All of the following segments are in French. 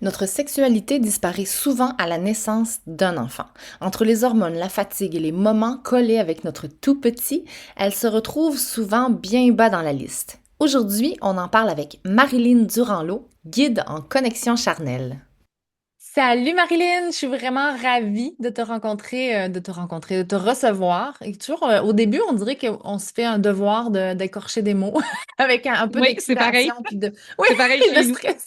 Notre sexualité disparaît souvent à la naissance d'un enfant. Entre les hormones, la fatigue et les moments collés avec notre tout petit, elle se retrouve souvent bien bas dans la liste. Aujourd'hui, on en parle avec Marilyn Durand-Lot, guide en connexion charnelle. Salut Marilyn, je suis vraiment ravie de te rencontrer, de te recevoir. Et toujours, au début, on dirait qu'on se fait un devoir d'écorcher des mots avec un peu Oui, c'est pareil. d'excitation puis de, oui, C'est pareil de chez nous. stress.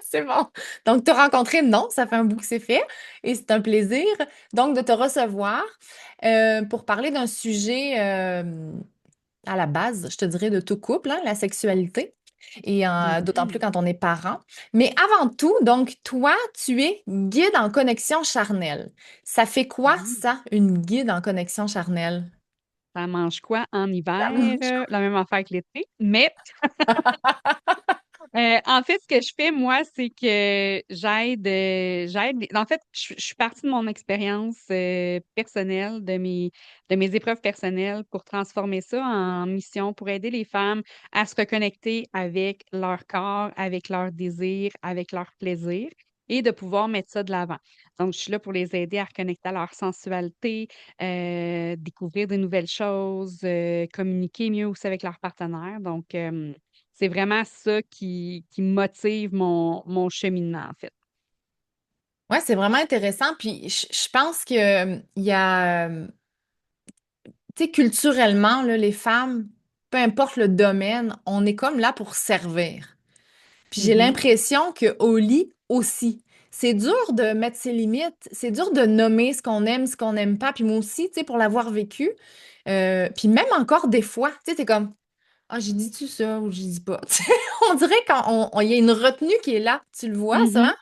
C'est bon. Donc, te rencontrer, non, ça fait un bout que c'est fait et c'est un plaisir. Donc, de te recevoir pour parler d'un sujet à la base, je te dirais, de tout couple, hein, la sexualité. Et d'autant plus Mhm. quand on est parent. Mais avant tout, donc, toi, tu es guide en connexion charnelle. Ça fait quoi, Oui. ça, une guide en connexion charnelle? Ça mange quoi en Ça hiver? mange quoi? La même affaire que l'été. Mais en fait, ce que je fais, moi, c'est que j'aide. En fait, je suis partie de mon expérience personnelle, de mes épreuves personnelles pour transformer ça en mission, pour aider les femmes à se reconnecter avec leur corps, avec leurs désirs, avec leur plaisir et de pouvoir mettre ça de l'avant. Donc, je suis là pour les aider à reconnecter à leur sensualité, découvrir de nouvelles choses, communiquer mieux aussi avec leur partenaire. Donc, c'est vraiment ça qui motive mon cheminement, en fait. Ouais, c'est vraiment intéressant. Puis, je pense que, il y a, tu sais, culturellement, là, les femmes, peu importe le domaine, on est comme là pour servir. Puis j'ai Mhm. l'impression qu'au lit aussi, c'est dur de mettre ses limites, c'est dur de nommer ce qu'on n'aime pas. Puis moi aussi, tu sais, pour l'avoir vécu, puis même encore des fois, tu sais, t'es comme, ah, j'ai dit-tu ça ou j'ai dit pas. Tu sais, on dirait qu'il y a une retenue qui est là. Tu le vois, ça? Mhm. Hein?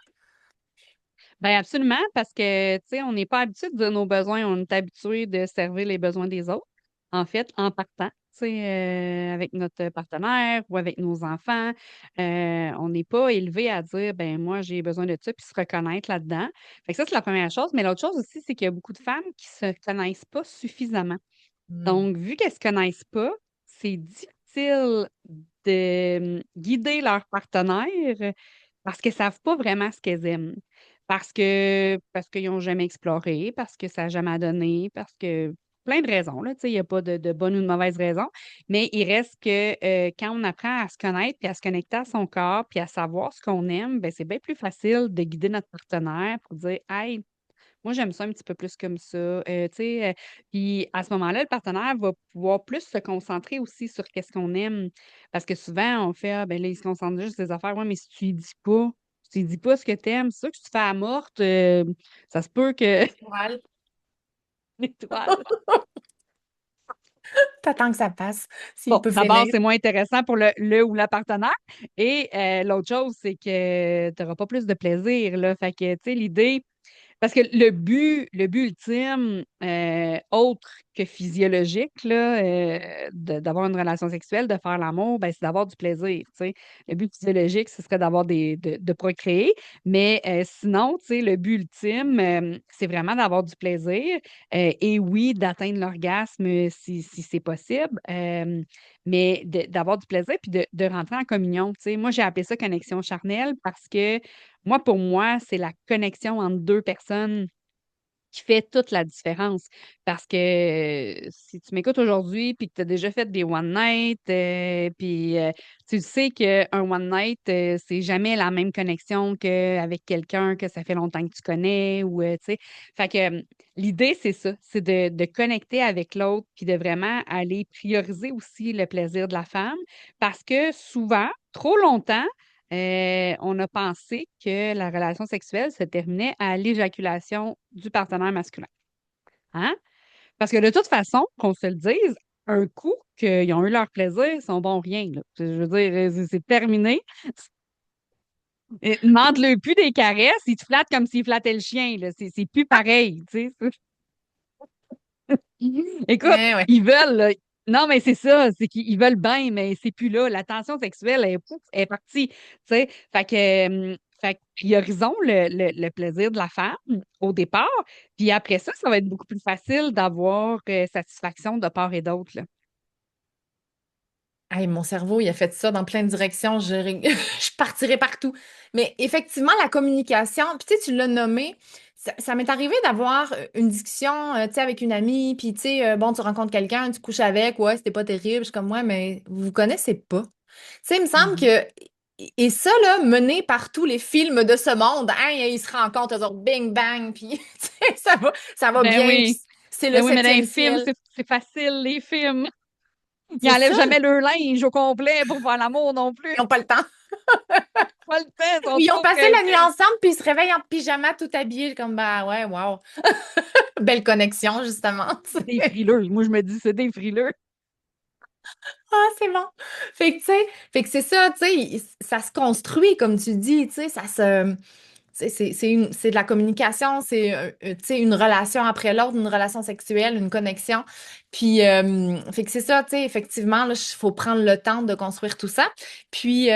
Ben absolument, parce que, tu sais, on n'est pas habitué de dire nos besoins, on est habitué de servir les besoins des autres, en fait, en partant, tu sais, avec notre partenaire ou avec nos enfants. On n'est pas élevé à dire, ben moi, j'ai besoin de ça, puis se reconnaître là-dedans. Fait que ça, c'est la première chose. Mais l'autre chose aussi, c'est qu'il y a beaucoup de femmes qui se connaissent pas suffisamment. Hmm. Donc, vu qu'elles ne se connaissent pas, c'est difficile de guider leur partenaire parce qu'elles ne savent pas vraiment ce qu'elles aiment. Parce qu'ils n'ont jamais exploré, parce que ça n'a jamais donné, parce que plein de raisons, là, tu sais, il n'y a pas de bonne ou de mauvaise raison. Mais il reste que quand on apprend à se connaître, puis à se connecter à son corps, puis à savoir ce qu'on aime, ben, c'est bien plus facile de guider notre partenaire pour dire, hey, moi, j'aime ça un petit peu plus comme ça. Tu sais, puis à ce moment-là, le partenaire va pouvoir plus se concentrer aussi sur qu'est-ce qu'on aime. Parce que souvent, on fait, ah, ben là, il se concentre juste sur ses affaires. Ouais, mais si tu lui dis pas, si tu lui dis pas ce que tu aimes, c'est sûr que si tu fais à morte, ça se peut que Ouais. l'étoile. T'attends que ça passe, s'il Bon, peut d'abord, finir. c'est moins intéressant pour le ou la partenaire. Et l'autre chose, c'est que tu n'auras pas plus de plaisir, là. Fait que, tu sais, l'idée. Parce que le but ultime, autre que physiologique, là, d'avoir une relation sexuelle, de faire l'amour, ben, c'est d'avoir du plaisir. Tu sais. Le but physiologique, ce serait de procréer. Mais sinon, tu sais, le but ultime, c'est vraiment d'avoir du plaisir. Et oui, d'atteindre l'orgasme si c'est possible. Mais d'avoir du plaisir puis de rentrer en communion. Tu sais. Moi, j'ai appelé ça connexion charnelle parce que moi, pour moi, c'est la connexion entre deux personnes qui fait toute la différence. Parce que si tu m'écoutes aujourd'hui puis que tu as déjà fait des one night, puis tu sais qu'un one night, c'est jamais la même connexion qu'avec quelqu'un que ça fait longtemps que tu connais ou tu sais. Fait que l'idée, c'est ça, c'est de connecter avec l'autre puis de vraiment aller prioriser aussi le plaisir de la femme parce que souvent, trop longtemps, on a pensé que la relation sexuelle se terminait à l'éjaculation du partenaire masculin. Hein? Parce que de toute façon, qu'on se le dise, un coup qu'ils ont eu leur plaisir, ils sont bons rien. Là. Je veux dire, c'est terminé. Demande-le plus des caresses, ils te flattent comme s'ils flattaient le chien. Là. C'est plus pareil. Tu sais. Écoute, Ouais, ouais. ils veulent, là. Non, mais c'est ça, c'est qu'ils veulent bien, mais c'est plus là. La tension sexuelle est, pouf, est partie. Tu sais, fait que priorisons le plaisir de la femme au départ, puis après ça, ça va être beaucoup plus facile d'avoir satisfaction de part et d'autre, là. Hey, mon cerveau, il a fait ça dans plein de directions. Je partirais partout. Mais effectivement, la communication, puis tu sais, tu l'as nommé, ça m'est arrivé d'avoir une discussion, tu sais, avec une amie, puis tu sais, bon, tu rencontres quelqu'un, tu couches avec, ouais, c'était pas terrible. Je suis comme, ouais, mais vous vous connaissez pas. Tu sais, il me semble Mhm. que, et ça, là, mené par tous les films de ce monde, hein, ils se rencontrent, eux autres, bing, bang, puis tu sais, ça va Ben bien, puis oui. c'est le Ben oui, mais dans les septième films, ciel. c'est facile, les films. Ils C'est enlèvent ça, jamais leur linge au complet pour faire l'amour non plus. ils n'ont pas le temps. Pas le temps, ils sont Ils ont trop passé la nuit pressés. ensemble, puis ils se réveillent en pyjama tout habillés, comme, bah ouais, wow. Belle connexion, justement. Tu C'est des sais. frileux. Moi, je me dis, c'est des frileux. Ah, c'est bon. Fait que, tu sais, fait que c'est ça, tu sais, ça se construit, comme tu dis, tu sais, ça se. C'est de la communication, c'est tu sais, une relation après l'autre, une relation sexuelle, une connexion. Puis, fait que c'est ça, tu sais, effectivement, il faut prendre le temps de construire tout ça. Puis, il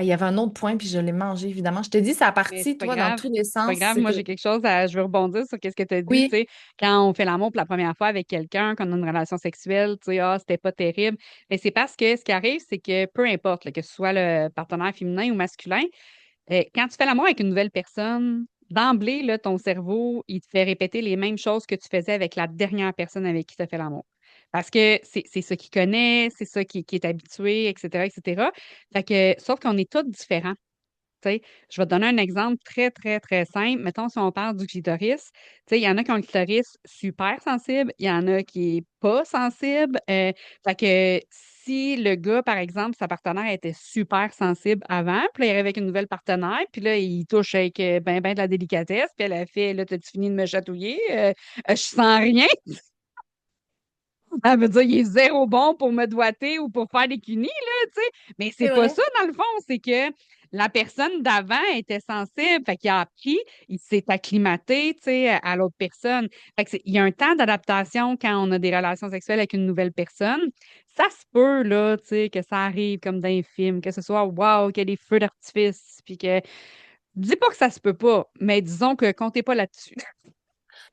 y avait un autre point, puis je l'ai mangé, évidemment. Je te dis, ça a Mais parti, c'est pas toi, dans grave. tous les C'est pas sens. grave. C'est Moi, que, j'ai quelque chose à. Je veux rebondir sur ce que tu as dit. Tu oui, sais, quand on fait l'amour pour la première fois avec quelqu'un, quand on a une relation sexuelle, tu sais, ah, c'était pas terrible. Mais c'est parce que ce qui arrive, c'est que peu importe, là, que ce soit le partenaire féminin ou masculin, quand tu fais l'amour avec une nouvelle personne, d'emblée, là, ton cerveau, il te fait répéter les mêmes choses que tu faisais avec la dernière personne avec qui tu as fait l'amour. Parce que c'est ça qu'il connaît, c'est ça qui est habitué, etc., etc. Fait que, sauf qu'on est tous différents. Tu sais, je vais te donner un exemple très, très, très simple. Mettons, si on parle du clitoris, tu sais, il y en a qui ont le clitoris super sensible, il y en a qui est pas sensible. Fait que si le gars, par exemple, sa partenaire était super sensible avant, puis là, il arrive avec une nouvelle partenaire, puis là, il touche avec ben de la délicatesse, puis elle a fait, là, t'as-tu fini de me chatouiller? Je sens rien. Elle veut dire, il est zéro bon pour me doiter ou pour faire des cunis, là, tu sais. Mais c'est c'est pas vrai. ça, dans le fond. C'est que la personne d'avant était sensible, fait qu'il a appris, il s'est acclimaté, tu sais, à l'autre personne. Fait que il y a un temps d'adaptation quand on a des relations sexuelles avec une nouvelle personne. Ça se peut, là, tu sais, que ça arrive comme dans les films, que ce soit wow, qu'il y a des feux d'artifice, puis que. Dis pas que ça se peut pas, mais disons que comptez pas là-dessus.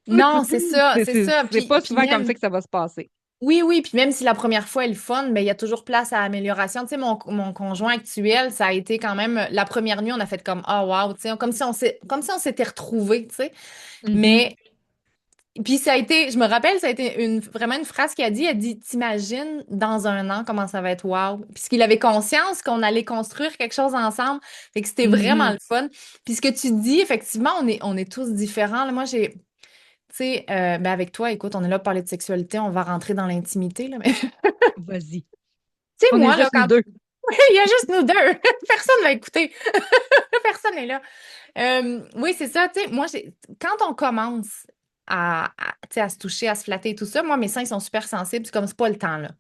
Non, c'est ça, C'est c'est c'est- ça. c'est pas Puis souvent comme ça même, que ça va se passer. oui, oui, puis même si la première fois est le fun, ben, il y a toujours place à amélioration. Tu sais, mon conjoint actuel, ça a été quand même, la première nuit, on a fait comme, ah, wow, tu sais, comme si on s'était retrouvés, tu sais. Mhm. Mais, puis ça a été, je me rappelle, ça a été vraiment une phrase qu'il a dit, elle dit, t'imagines dans un an comment ça va être wow. Puisqu'il avait conscience qu'on allait construire quelque chose ensemble. Fait que c'était vraiment Mhm. le fun. Puis ce que tu dis, effectivement, on est tous différents. Là, moi, tu sais, ben avec toi, écoute, on est là pour parler de sexualité, on va rentrer dans l'intimité, là, mais tu Vas-y. sais, On est moi, là, juste nous deux. il y a juste nous deux, personne va écouter, personne n'est là. Oui, c'est ça, tu sais, moi, quand on commence tu sais, à se toucher, à se flatter et tout ça, moi, mes seins sont super sensibles, c'est comme, c'est pas le temps, là.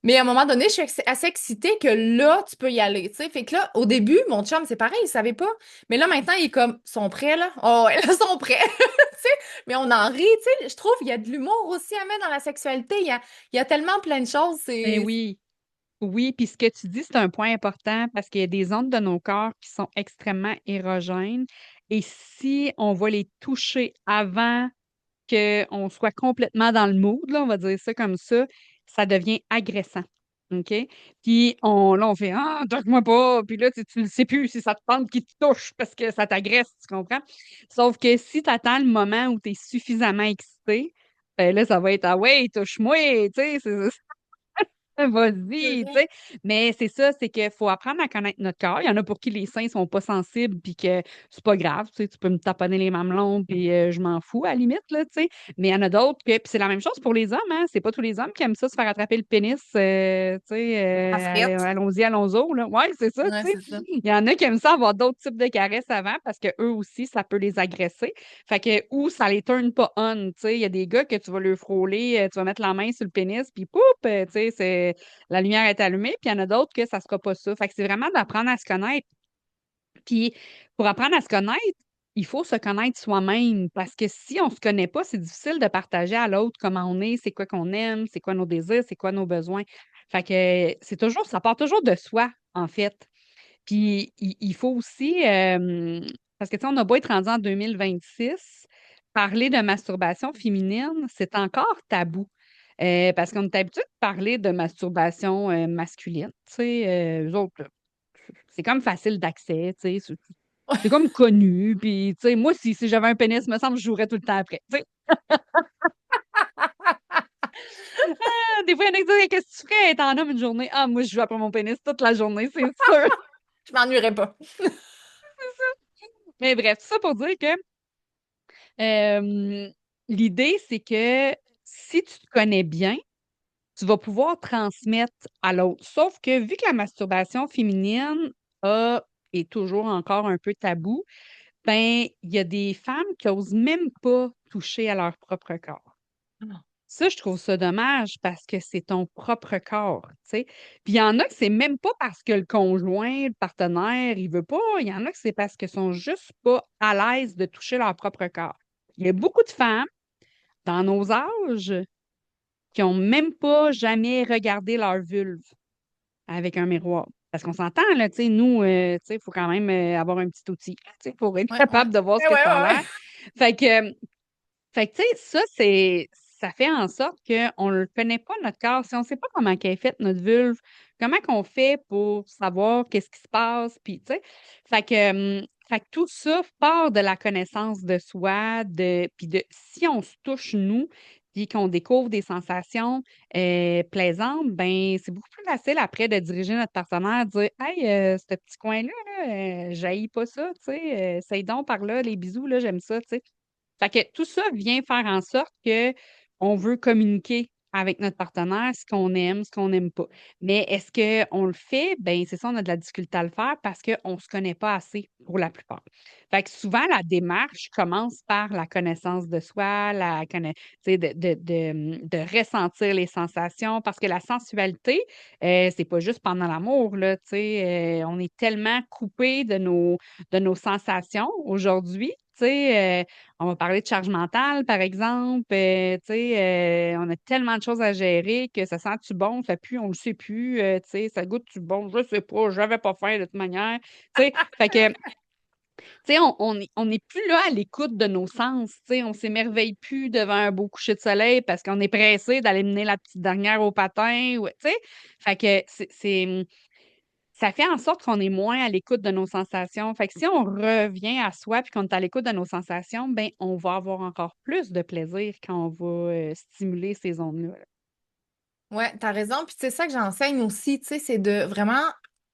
Mais à un moment donné, je suis assez excitée que là, tu peux y aller, tu sais. Fait que là, au début, mon chum, c'est pareil, il savait pas. Mais là, maintenant, il est comme, sont prêts, là? Oh, ouais, là, ils sont prêts. Tu sais, mais on en rit, tu sais. Je trouve qu'il y a de l'humour aussi à mettre dans la sexualité. Il y a tellement plein de choses. Ben oui. Oui, puis ce que tu dis, c'est un point important parce qu'il y a des zones de nos corps qui sont extrêmement érogènes. Et si on va les toucher avant qu'on soit complètement dans le mood, là, on va dire ça comme ça devient agressant. OK? Puis là, on fait Ah, touche-moi pas. Puis là, tu ne sais plus si ça te tente qu'il te touche parce que ça t'agresse, tu comprends? Sauf que si tu attends le moment où tu es suffisamment excité, ben là, ça va être Ah ouais, touche-moi, tu sais, C'est vas-y, tu vrai. sais. Mais c'est ça, c'est qu'il faut apprendre à connaître notre corps. Il y en a pour qui les seins sont pas sensibles, puis que c'est pas grave, tu sais, tu peux me taponner les mamelons, puis je m'en fous à la limite, là, tu sais. Mais il y en a d'autres puis c'est la même chose pour les hommes, hein. C'est pas tous les hommes qui aiment ça, se faire attraper le pénis, tu sais, À frette. allons-y, allons-y, là. Ouais, c'est ça, Ouais, tu sais. c'est ça. Il y en a qui aiment ça avoir d'autres types de caresses avant parce que eux aussi, ça peut les agresser. Fait que, ou ça les turn pas on, tu sais. Il y a des gars que tu vas leur frôler, tu vas mettre la main sur le pénis, puis poup, tu sais, la lumière est allumée, puis il y en a d'autres que ça sera pas ça. Fait que c'est vraiment d'apprendre à se connaître. Puis pour apprendre à se connaître, il faut se connaître soi-même parce que si on se connaît pas, c'est difficile de partager à l'autre comment on est, c'est quoi qu'on aime, c'est quoi nos désirs, c'est quoi nos besoins. Fait que c'est toujours, ça part toujours de soi, en fait. Puis il faut aussi, parce que tu sais, on a beau être rendu en 2026, parler de masturbation féminine, c'est encore tabou. Parce qu'on est habitué de parler de masturbation masculine. Tu sais, eux autres, là, c'est comme facile d'accès, tu sais, c'est comme connu. Puis, tu sais, moi, si j'avais un pénis, me semble, je jouerais tout le temps après. Tu sais. Des fois, il y en a qui disent, qu'est-ce que tu ferais étant homme une journée? Ah, moi, je joue après mon pénis toute la journée, c'est sûr. Je m'ennuierais pas. Mais bref, tout ça pour dire que euh, l'idée, c'est que si tu te connais bien, tu vas pouvoir transmettre à l'autre. Sauf que vu que la masturbation féminine est toujours encore un peu tabou, ben, il y a des femmes qui osent même pas toucher à leur propre corps. Ça, je trouve ça dommage parce que c'est ton propre corps, tu sais. Puis il y en a que c'est même pas parce que le conjoint, le partenaire, il veut pas. Il y en a que c'est parce qu'ils sont juste pas à l'aise de toucher leur propre corps. Il y a beaucoup de femmes dans nos âges qui ont même pas jamais regardé leur vulve avec un miroir. Parce qu'on s'entend, là, tu sais, nous, tu sais, il faut quand même avoir un petit outil, tu sais, pour être Ouais, ouais. capable de voir ce Ouais, que ouais, ça a ouais, l'air. ouais. Fait que, tu sais, ça fait en sorte qu'on ne connaît pas notre corps. Si on ne sait pas comment qu'elle est faite, notre vulve, comment qu'on fait pour savoir qu'est-ce qui se passe, puis, tu sais. Fait que tout ça part de la connaissance de soi, puis si on se touche, nous, puis qu'on découvre des sensations plaisantes, ben c'est beaucoup plus facile après de diriger notre partenaire, de dire Hey, ce petit coin-là, là, j'haïs pas ça, tu sais, essaye donc par là, les bisous, là, j'aime ça, tu sais. Fait que tout ça vient faire en sorte que on veut communiquer avec notre partenaire ce qu'on aime, ce qu'on n'aime pas. Mais est-ce qu'on le fait? Ben, c'est ça, on a de la difficulté à le faire parce qu'on ne se connaît pas assez pour la plupart. Fait que souvent, la démarche commence par la connaissance de soi, tu sais, de ressentir les sensations, parce que la sensualité, c'est pas juste pendant l'amour, là, tu sais, on est tellement coupé de nos sensations aujourd'hui. Tu sais, on va parler de charge mentale, par exemple. Tu sais, on a tellement de choses à gérer que ça sent-tu bon, ça pue, on le sait plus. Tu sais, ça goûte-tu bon, je sais pas, j'avais pas faim de toute manière. Tu sais, fait que, tu sais, on n'est plus là à l'écoute de nos sens. Tu sais, on s'émerveille plus devant un beau coucher de soleil parce qu'on est pressé d'aller mener la petite dernière au patin. Tu sais, fait que ça fait en sorte qu'on est moins à l'écoute de nos sensations. Fait que si on revient à soi puis qu'on est à l'écoute de nos sensations, ben on va avoir encore plus de plaisir quand on va stimuler ces zones-là. Ouais, t'as raison. Puis c'est ça que j'enseigne aussi, tu sais, c'est de vraiment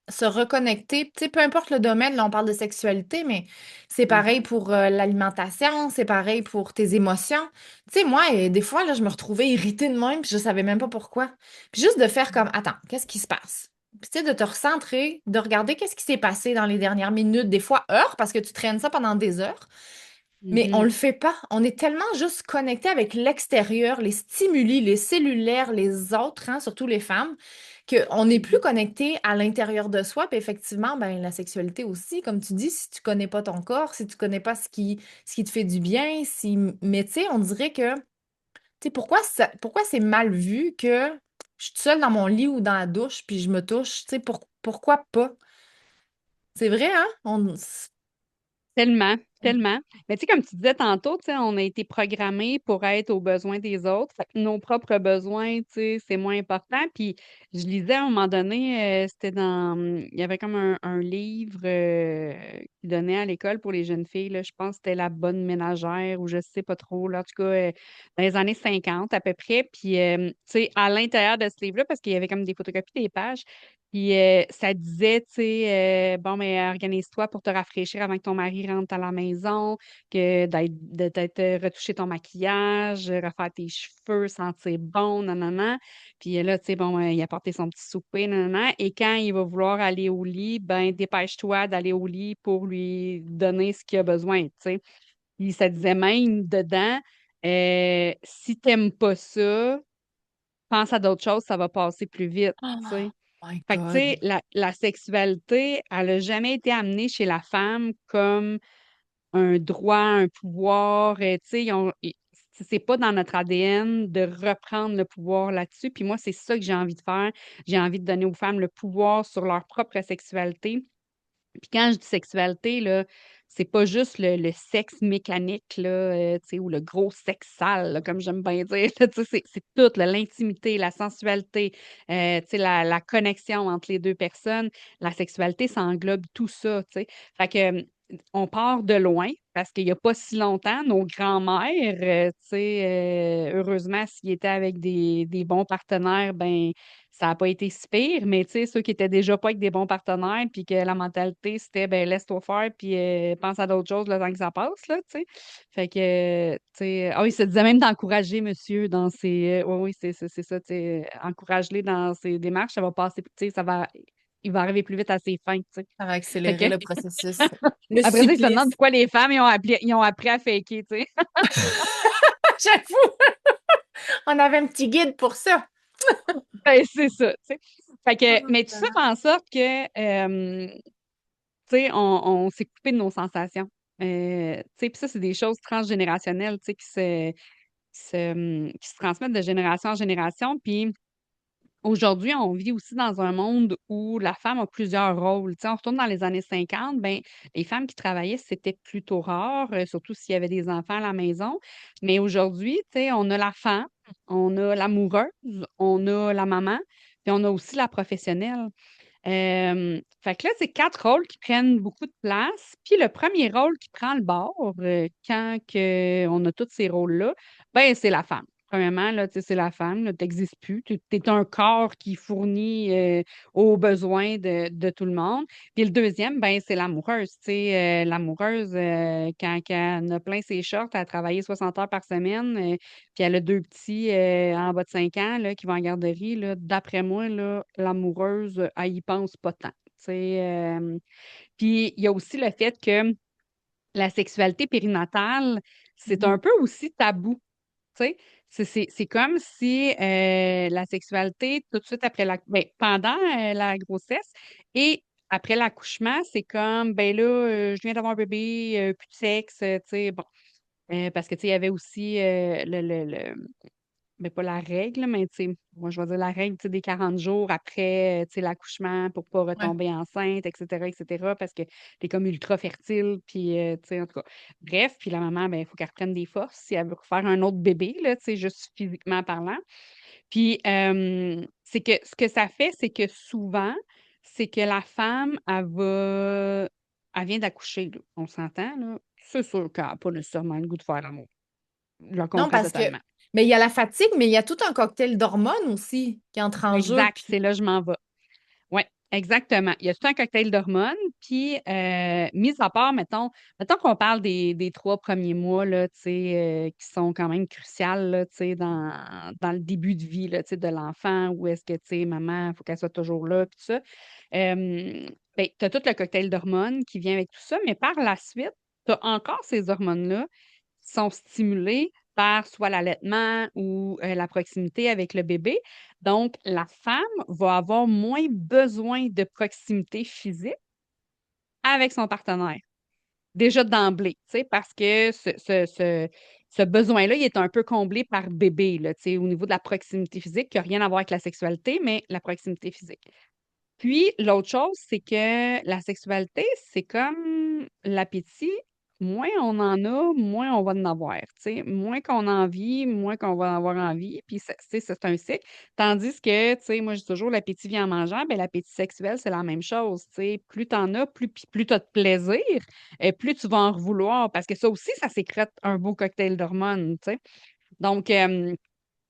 se reconnecter. Tu sais, peu importe le domaine, là, on parle de sexualité, mais c'est pareil Mhm. pour l'alimentation, c'est pareil pour tes émotions. Tu sais, moi, des fois, là, je me retrouvais irritée de même, puis je savais même pas pourquoi. Puis juste de faire comme, attends, qu'est-ce qui se passe? Puis tu sais, de te recentrer, de regarder qu'est-ce qui s'est passé dans les dernières minutes, des fois heures, parce que tu traînes ça pendant des heures. Mais on Mhm. le fait pas. On est tellement juste connecté avec l'extérieur, les stimuli, les cellulaires, les autres, hein, surtout les femmes, qu'on n'est plus Mhm. connecté à l'intérieur de soi. Puis effectivement, ben, la sexualité aussi, comme tu dis, si tu connais pas ton corps, si tu connais pas ce qui te fait du bien, si... Mais tu sais, on dirait que, tu sais, pourquoi c'est mal vu que je suis seule dans mon lit ou dans la douche, puis je me touche, tu sais, pourquoi pas? C'est vrai, hein? Tellement, tellement. Mais tu sais, comme tu disais tantôt, tu sais, on a été programmés pour être aux besoins des autres. Fait que nos propres besoins, tu sais, c'est moins important. Puis je lisais à un moment donné, c'était il y avait comme un livre qui donnait à l'école pour les jeunes filles, là, je pense que c'était La Bonne Ménagère ou je sais pas trop, là, en tout cas, dans les années 50 à peu près. Puis, tu sais, à l'intérieur de ce livre-là, parce qu'il y avait comme des photocopies des pages, puis ça disait, tu sais, bon, mais organise-toi pour te rafraîchir avant que ton mari rentre à la maison, que d'être retoucher ton maquillage, refaire tes cheveux, sentir bon, nanana. Puis là, tu sais, bon, il a porté son petit souper, nanana. Et quand il va vouloir aller au lit, ben dépêche-toi d'aller au lit pour lui donner ce qu'il a besoin, tu sais. Puis ça disait même dedans, si t'aimes pas ça, pense à d'autres choses, ça va passer plus vite, tu Oh sais. my Fait que, tu sais, God. la sexualité, elle n'a jamais été amenée chez la femme comme un droit, un pouvoir. Tu sais, c'est pas dans notre ADN de reprendre le pouvoir là-dessus. Puis moi, c'est ça que j'ai envie de faire. J'ai envie de donner aux femmes le pouvoir sur leur propre sexualité. Puis quand je dis sexualité, là, c'est pas juste le sexe mécanique, là, tu sais, ou le gros sexe sale, là, comme j'aime bien dire. Là, tu sais, c'est tout, là, l'intimité, la sensualité, tu sais, la connexion entre les deux personnes. La sexualité, ça englobe tout ça, tu sais. Fait que, on part de loin parce qu'il y a pas si longtemps, nos grands-mères, tu sais, heureusement, s'ils étaient avec des bons partenaires, ben ça n'a pas été si pire, mais tu sais, ceux qui étaient déjà pas avec des bons partenaires, puis que la mentalité, c'était ben laisse-toi faire, puis pense à d'autres choses le temps que ça passe, là, tu sais. Fait que, tu sais, ah oui, ça disait même d'encourager monsieur dans ses. Oui, oui, c'est ça, tu sais, encourage-les dans ses démarches, ça va passer, tu sais, ça va. Il va arriver plus vite à ses fins, tu sais. Ça va Fait que, accélérer le processus. Le après ça, il se demande supplice. pourquoi les femmes, ils ont appris à faker, tu sais. J'avoue, on avait un petit guide pour ça. Ben, c'est ça, tu sais. Fait que, Oh mais tout là ça là. fait en sorte que, tu sais, on s'est coupé de nos sensations. Tu sais, puis ça, c'est des choses transgénérationnelles, tu sais, qui se transmettent de génération en génération. Puis aujourd'hui, on vit aussi dans un monde où la femme a plusieurs rôles. Tu sais, on retourne dans les années 50, ben, les femmes qui travaillaient, c'était plutôt rare, surtout s'il y avait des enfants à la maison. Mais aujourd'hui, tu sais, on a la femme, on a l'amoureuse, on a la maman, puis on a aussi la professionnelle. Fait que là, c'est 4 rôles qui prennent beaucoup de place. Puis le premier rôle qui prend le bord, quand on a tous ces rôles-là, ben c'est la femme. Premièrement, là, tu sais, c'est la femme, tu n'existes plus. Tu es un corps qui fournit aux besoins de tout le monde. Puis le deuxième, ben c'est l'amoureuse. Tu sais, l'amoureuse, quand elle a plein ses shorts, elle a travaillé 60 heures par semaine, puis elle a 2 petits en bas de 5 ans là, qui vont en garderie. Là, d'après moi, là, l'amoureuse, elle y pense pas tant. Tu sais, puis il y a aussi le fait que la sexualité périnatale, c'est Mhm. un peu aussi tabou. Tu sais, c'est comme si la sexualité, tout de suite après ben, pendant la grossesse et après l'accouchement, c'est comme, ben là, je viens d'avoir un bébé, plus de sexe, tu sais, bon. Parce que, tu sais, il y avait aussi mais pas la règle, mais tu sais, moi, je vais dire la règle, tu sais, des 40 jours après, tu sais, l'accouchement pour pas Ouais. retomber enceinte, et cetera, parce que t'es comme ultra fertile, puis, tu sais, en tout cas. Bref, puis la maman, ben, il faut qu'elle reprenne des forces si elle veut refaire un autre bébé, là, tu sais, juste physiquement parlant. Puis, c'est que ce que ça fait, c'est que souvent, c'est que la femme, elle vient d'accoucher, là. On s'entend, là. C'est sûr qu'elle n'a pas nécessairement le goût de faire l'amour. Je le Non, comprends parce que, totalement. mais il y a la fatigue, mais il y a tout un cocktail d'hormones aussi qui entre en jeu. Exact, Puis, c'est là que je m'en vais. Oui, exactement. Il y a tout un cocktail d'hormones, puis mis à part, mettons qu'on parle des 3 premiers mois, là, tu sais, qui sont quand même cruciales, là, tu sais, dans le début de vie, là, tu sais, de l'enfant, où est-ce que, tu sais, maman, il faut qu'elle soit toujours là, puis tout ça. Ben, tu as tout le cocktail d'hormones qui vient avec tout ça, mais par la suite, tu as encore ces hormones-là qui sont stimulées par soit l'allaitement ou la proximité avec le bébé. Donc, la femme va avoir moins besoin de proximité physique avec son partenaire, déjà d'emblée, tu sais, parce que ce besoin-là, il est un peu comblé par bébé, là, tu sais, au niveau de la proximité physique, qui n'a rien à voir avec la sexualité, mais la proximité physique. Puis, l'autre chose, c'est que la sexualité, c'est comme l'appétit. Moins on en a, moins on va en avoir. Tu sais. Moins qu'on en vit, moins qu'on va en avoir envie. Puis, tu sais, c'est un cycle. Tandis que, tu sais, moi, je dis toujours, l'appétit vient en mangeant. Ben, l'appétit sexuel, c'est la même chose. Tu sais. Plus tu en as, plus tu as de plaisir, et plus tu vas en vouloir. Parce que ça aussi, ça sécrète un beau cocktail d'hormones. Tu sais. Donc,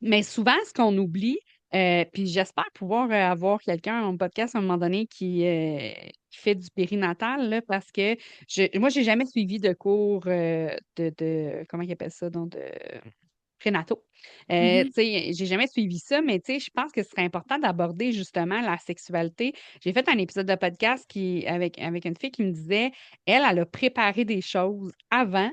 mais souvent, ce qu'on oublie, puis j'espère pouvoir avoir quelqu'un en podcast à un moment donné qui fait du périnatal, là, parce que moi, j'ai jamais suivi de cours comment ils appellent ça, donc de prénataux. Tu mhm. sais, j'ai jamais suivi ça, mais tu sais, je pense que ce serait important d'aborder justement la sexualité. J'ai fait un épisode de podcast avec une fille qui me disait, elle a préparé des choses avant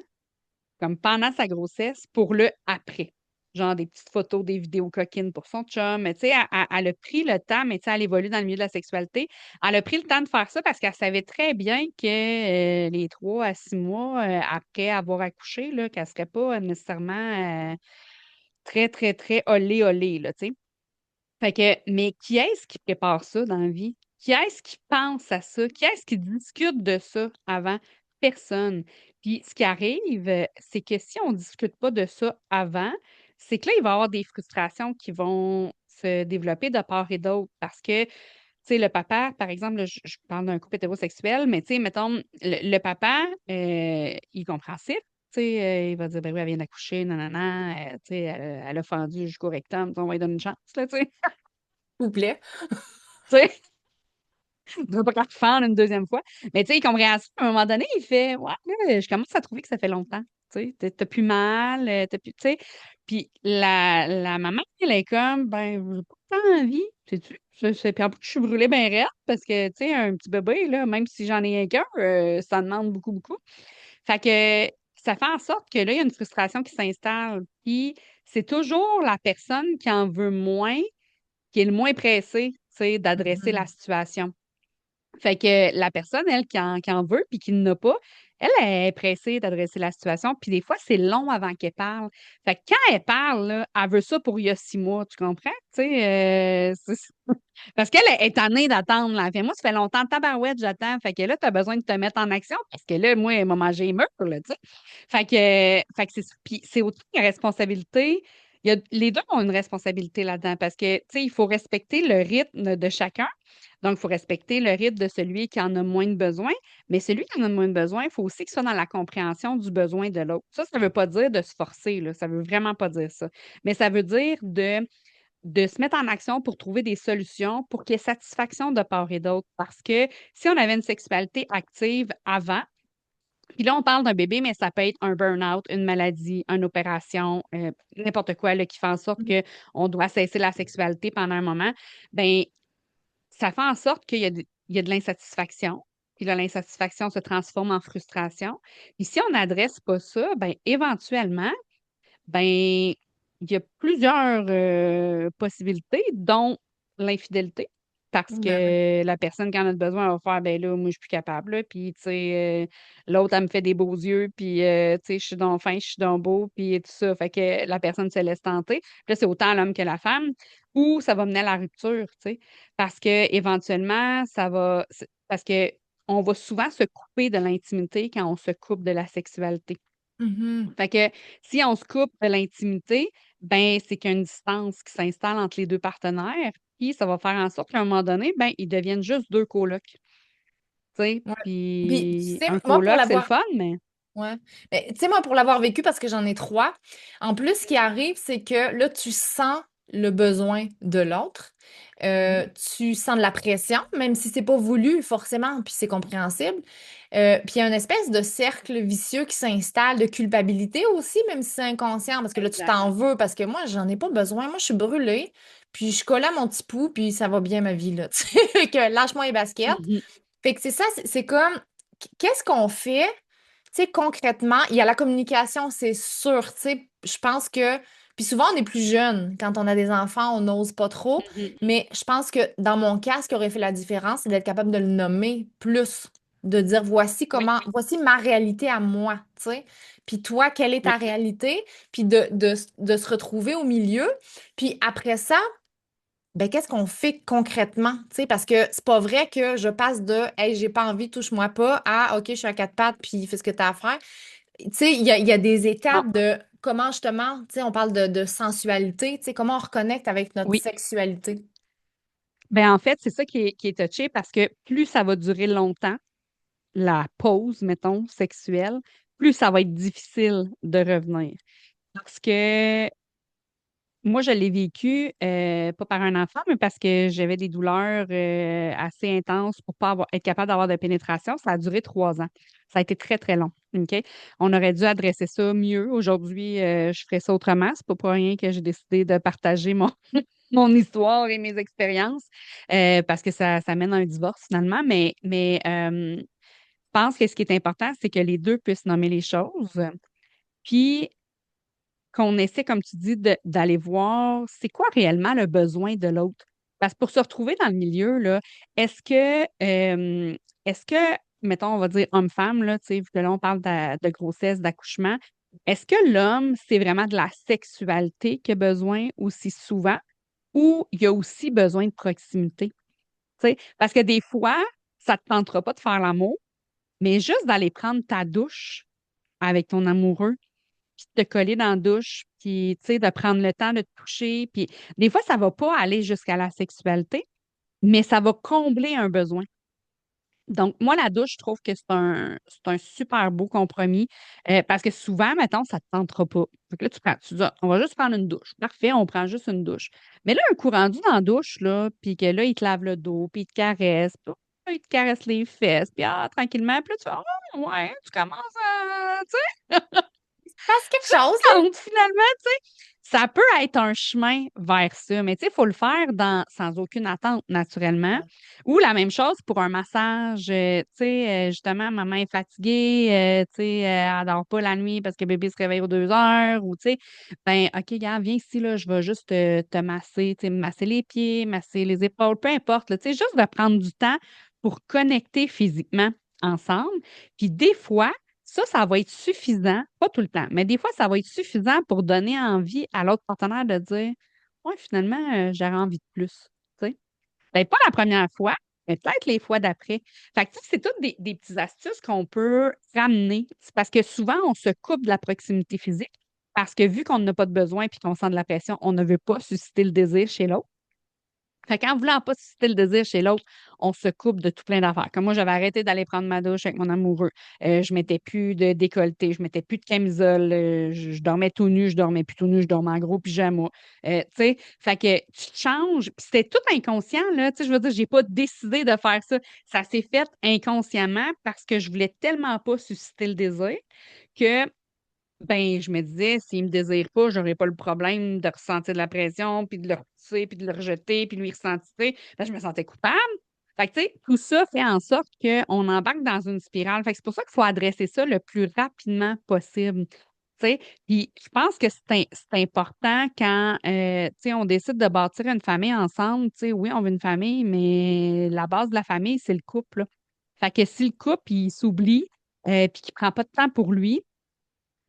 comme pendant sa grossesse pour le après. Genre des petites photos, des vidéos coquines pour son chum. Mais tu sais, elle a pris le temps, mais tu sais, elle évolue dans le milieu de la sexualité. Elle a pris le temps de faire ça parce qu'elle savait très bien que les 3 à 6 mois après avoir accouché, là, qu'elle ne serait pas nécessairement très, très, très olé, olé, là, tu sais. Fait que, mais qui est-ce qui prépare ça dans la vie? Qui est-ce qui pense à ça? Qui est-ce qui discute de ça avant? personne. Puis ce qui arrive, c'est que si on discute pas de ça avant, c'est que là, il va y avoir des frustrations qui vont se développer de part et d'autre parce que, tu sais, le papa, par exemple, là, je parle d'un couple hétérosexuel, mais tu sais, mettons, le papa, il est compréhensif. Tu sais, il va dire, ben oui, elle vient d'accoucher, nanana, tu sais, elle a fendu jusqu'au rectum, on va lui donner une chance, là, tu sais. S'il vous plaît. Tu sais, ne veux pas qu'elle refende une deuxième fois. Mais tu sais, il comprend ça. À un moment donné, il fait, ouais, là, je commence à trouver que ça fait longtemps. Tu sais, t'as plus mal, t'as plus, tu sais. Puis la maman, elle est comme, ben, j'ai pas tant envie, sais-tu? Puis en plus, je suis brûlée bien raide parce que, tu sais, un petit bébé, là, même si j'en ai un cœur, ça demande beaucoup, beaucoup. Fait que ça fait en sorte que là, il y a une frustration qui s'installe. Puis c'est toujours la personne qui en veut moins, qui est le moins pressée, tu sais, d'adresser la Mhm. situation. Fait que la personne, elle, qui en veut puis qui n'a pas, elle est pressée d'adresser la situation. Puis des fois, c'est long avant qu'elle parle. Fait que quand elle parle, là, elle veut ça pour il y a 6 mois, tu comprends? Tu sais, parce qu'elle est tannée d'attendre, là. Elle fait, moi, ça fait longtemps, tabarouette, j'attends. Fait que là, tu as besoin de te mettre en action parce que là, moi, elle m'a mangé les murs, là, tu sais. Fait que c'est ça. Puis c'est autant une responsabilité. Les deux ont une responsabilité là-dedans parce que, tu sais, il faut respecter le rythme de chacun. Donc, il faut respecter le rythme de celui qui en a moins de besoin. Mais celui qui en a moins de besoin, il faut aussi qu'il soit dans la compréhension du besoin de l'autre. Ça ne veut pas dire de se forcer, là. Ça ne veut vraiment pas dire ça. Mais ça veut dire de se mettre en action pour trouver des solutions pour qu'il y ait satisfaction de part et d'autre. Parce que si on avait une sexualité active avant, puis là, on parle d'un bébé, mais ça peut être un burn-out, une maladie, une opération, n'importe quoi là, qui fait en sorte qu'on doit cesser la sexualité pendant un moment. Ben, ça fait en sorte qu'il y a de l'insatisfaction. Puis là, l'insatisfaction se transforme en frustration. Puis si on n'adresse pas ça, ben éventuellement, ben, il y a plusieurs possibilités, dont l'infidélité, parce Ben oui. que la personne qui en a besoin va faire, ben là, moi, je suis plus capable, là. Puis, tu sais, l'autre, elle me fait des beaux yeux, puis, tu sais, je suis donc fin, je suis donc beau, puis tout ça. Fait que la personne se laisse tenter. Puis là, c'est autant l'homme que la femme, ou ça va mener à la rupture, tu sais, parce que éventuellement, parce que on va souvent se couper de l'intimité quand on se coupe de la sexualité. Mhm. Fait que si on se coupe de l'intimité, ben c'est qu'il y a une distance qui s'installe entre les deux partenaires, puis ça va faire en sorte qu'à un moment donné, ben ils deviennent juste deux colocs. Tu sais, Ouais. Puis, tu puis sais, un moi, pour coloc, c'est le l'avoir fun, mais Ouais. Mais tu sais, moi, pour l'avoir vécu, parce que j'en ai trois, en plus, ce qui arrive, c'est que là, tu sens le besoin de l'autre. Mhm, Tu sens de la pression, même si c'est pas voulu, forcément, puis c'est compréhensible. Puis il y a une espèce de cercle vicieux qui s'installe, de culpabilité aussi, même si c'est inconscient, parce que là, tu exact. t'en veux, parce que moi, j'en ai pas besoin. Moi, je suis brûlée, puis je colle à mon petit pouls, puis ça va bien ma vie, là. Tu sais, que lâche-moi les baskets. Mhm, Fait que c'est ça, c'est comme, qu'est-ce qu'on fait? Tu sais, concrètement, il y a la communication, c'est sûr. Tu sais, je pense que. Puis souvent, on est plus jeune. Quand on a des enfants, on n'ose pas trop. mhm, Mais je pense que dans mon cas, ce qui aurait fait la différence, c'est d'être capable de le nommer plus. De dire voici oui, comment, voici ma réalité à moi. Tu sais. Puis toi, quelle est ta oui, réalité? Puis de se retrouver au milieu. Puis après ça, ben, qu'est-ce qu'on fait concrètement? Tu sais, parce que c'est pas vrai que je passe de Hey, j'ai pas envie, touche-moi pas à OK, je suis à quatre pattes, puis fais ce que tu as à faire. Tu sais, il y a des non, étapes de comment justement, tu sais, on parle de sensualité, tu sais, comment on reconnecte avec notre oui. sexualité. Ben en fait, c'est ça qui est touché parce que plus ça va durer longtemps, la pause, mettons, sexuelle, plus ça va être difficile de revenir. Parce que moi, je l'ai vécu, pas par un enfant, mais parce que j'avais des douleurs assez intenses pour pas être capable d'avoir de pénétration. Ça a duré 3 ans. Ça a été très, très long. OK? On aurait dû adresser ça mieux. Aujourd'hui, je ferais ça autrement. C'est pas pour rien que j'ai décidé de partager mon histoire et mes expériences parce que ça mène à un divorce finalement. Mais je pense que ce qui est important, c'est que les deux puissent nommer les choses. Puis, qu'on essaie, comme tu dis, d'aller voir c'est quoi réellement le besoin de l'autre. Parce que pour se retrouver dans le milieu, là, est-ce que, est-ce que, mettons, on va dire homme-femme, là, tu sais, vu que là, on parle de grossesse, d'accouchement, est-ce que l'homme, c'est vraiment de la sexualité qu'il a besoin aussi souvent ou il y a aussi besoin de proximité? Tu sais? Parce que des fois, ça ne te tentera pas de faire l'amour, Mais juste d'aller prendre ta douche avec ton amoureux, puis de te coller dans la douche, puis, tu sais, de prendre le temps de te toucher, puis des fois, ça va pas aller jusqu'à la sexualité, mais ça va combler un besoin. Donc, moi, la douche, je trouve que c'est un super beau compromis parce que souvent, mettons, ça ne te tentera pas. Fait que là, tu dis, ah, on va juste prendre une douche. Parfait, on prend juste une douche. Mais là, un coup rendu dans la douche, là, puis que là, il te lave le dos, puis il te caresse, puis là, il te caresse les fesses, puis tranquillement, puis là, tu fais, ah, ouais, tu commences à, tu sais, Passe quelque ça chose, te là. tente finalement, tu sais. Ça peut être un chemin vers ça, mais tu sais, il faut le faire sans aucune attente, naturellement. Ouais. Ou la même chose pour un massage, tu sais, justement, maman est fatiguée, tu sais, elle dort pas la nuit parce que bébé se réveille aux 2 heures, ou tu sais, ben, OK, gars, viens ici, là, je vais juste te masser, tu sais, masser les pieds, masser les épaules, peu importe, là, tu sais, juste de prendre du temps pour connecter physiquement ensemble. Puis des fois, ça va être suffisant, pas tout le temps, mais des fois, ça va être suffisant pour donner envie à l'autre partenaire de dire, ouais, finalement, j'aurais envie de plus. Tu sais. Peut-être pas la première fois, mais peut-être les fois d'après. Fait que, tu sais, c'est toutes des petites astuces qu'on peut ramener. C'est parce que souvent, on se coupe de la proximité physique parce que vu qu'on n'a pas de besoin puis qu'on sent de la pression, on ne veut pas susciter le désir chez l'autre. Fait qu'en voulant pas susciter le désir chez l'autre, on se coupe de tout plein d'affaires. Comme moi, j'avais arrêté d'aller prendre ma douche avec mon amoureux. Je mettais plus de décolleté, je mettais plus de camisole. Je dormais tout nu, je dormais plus tout nu, je dormais en gros pyjama. Tu sais, fait que tu te changes. Puis c'était tout inconscient, là. Tu sais, je veux dire, j'ai pas décidé de faire ça. Ça s'est fait inconsciemment parce que je voulais tellement pas susciter le désir que ben, je me disais, s'il me désire pas, j'aurais pas le problème de ressentir de la pression, puis de le repousser, puis de le rejeter, puis de lui ressentir. Ben, je me sentais coupable. Fait que, tu sais, tout ça fait en sorte qu'on embarque dans une spirale. Fait que c'est pour ça qu'il faut adresser ça le plus rapidement possible. Tu sais, puis je pense que c'est important quand, tu sais, on décide de bâtir une famille ensemble. Tu sais, oui, on veut une famille, mais la base de la famille, c'est le couple, là. Fait que si le couple, il s'oublie, puis qu'il prend pas de temps pour lui,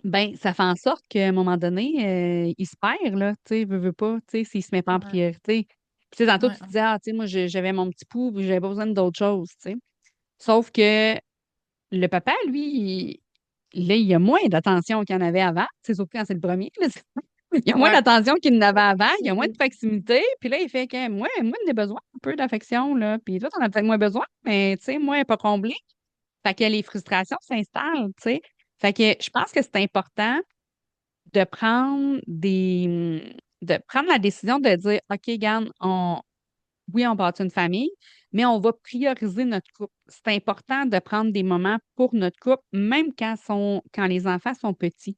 ben, ça fait en sorte qu'à un moment donné, il se perd, là, tu sais, veut pas, tu sais, s'il se met pas en Ouais, priorité. Puis, tu sais, tantôt, ouais, tu disais, ah, tu sais, moi, j'avais mon petit pouls, puis j'avais pas besoin d'autre chose, tu sais. Sauf que le papa, lui, là, il y a moins d'attention qu'il y en avait avant. C'est surtout quand c'est le premier, là. Il y a moins ouais. d'attention qu'il n'avait avant, il y a moins de Mhm. proximité. Puis là, il fait que moi, j'ai besoin un peu d'affection, là. Puis toi, t'en as peut-être moins besoin, mais tu sais, moi, elle n'est pas comblée. Fait que les frustrations s'installent, tu sais. Fait que je pense que c'est important de prendre de prendre la décision de dire, OK, Gann, oui, on bâtit une famille, mais on va prioriser notre couple. C'est important de prendre des moments pour notre couple, même quand les enfants sont petits.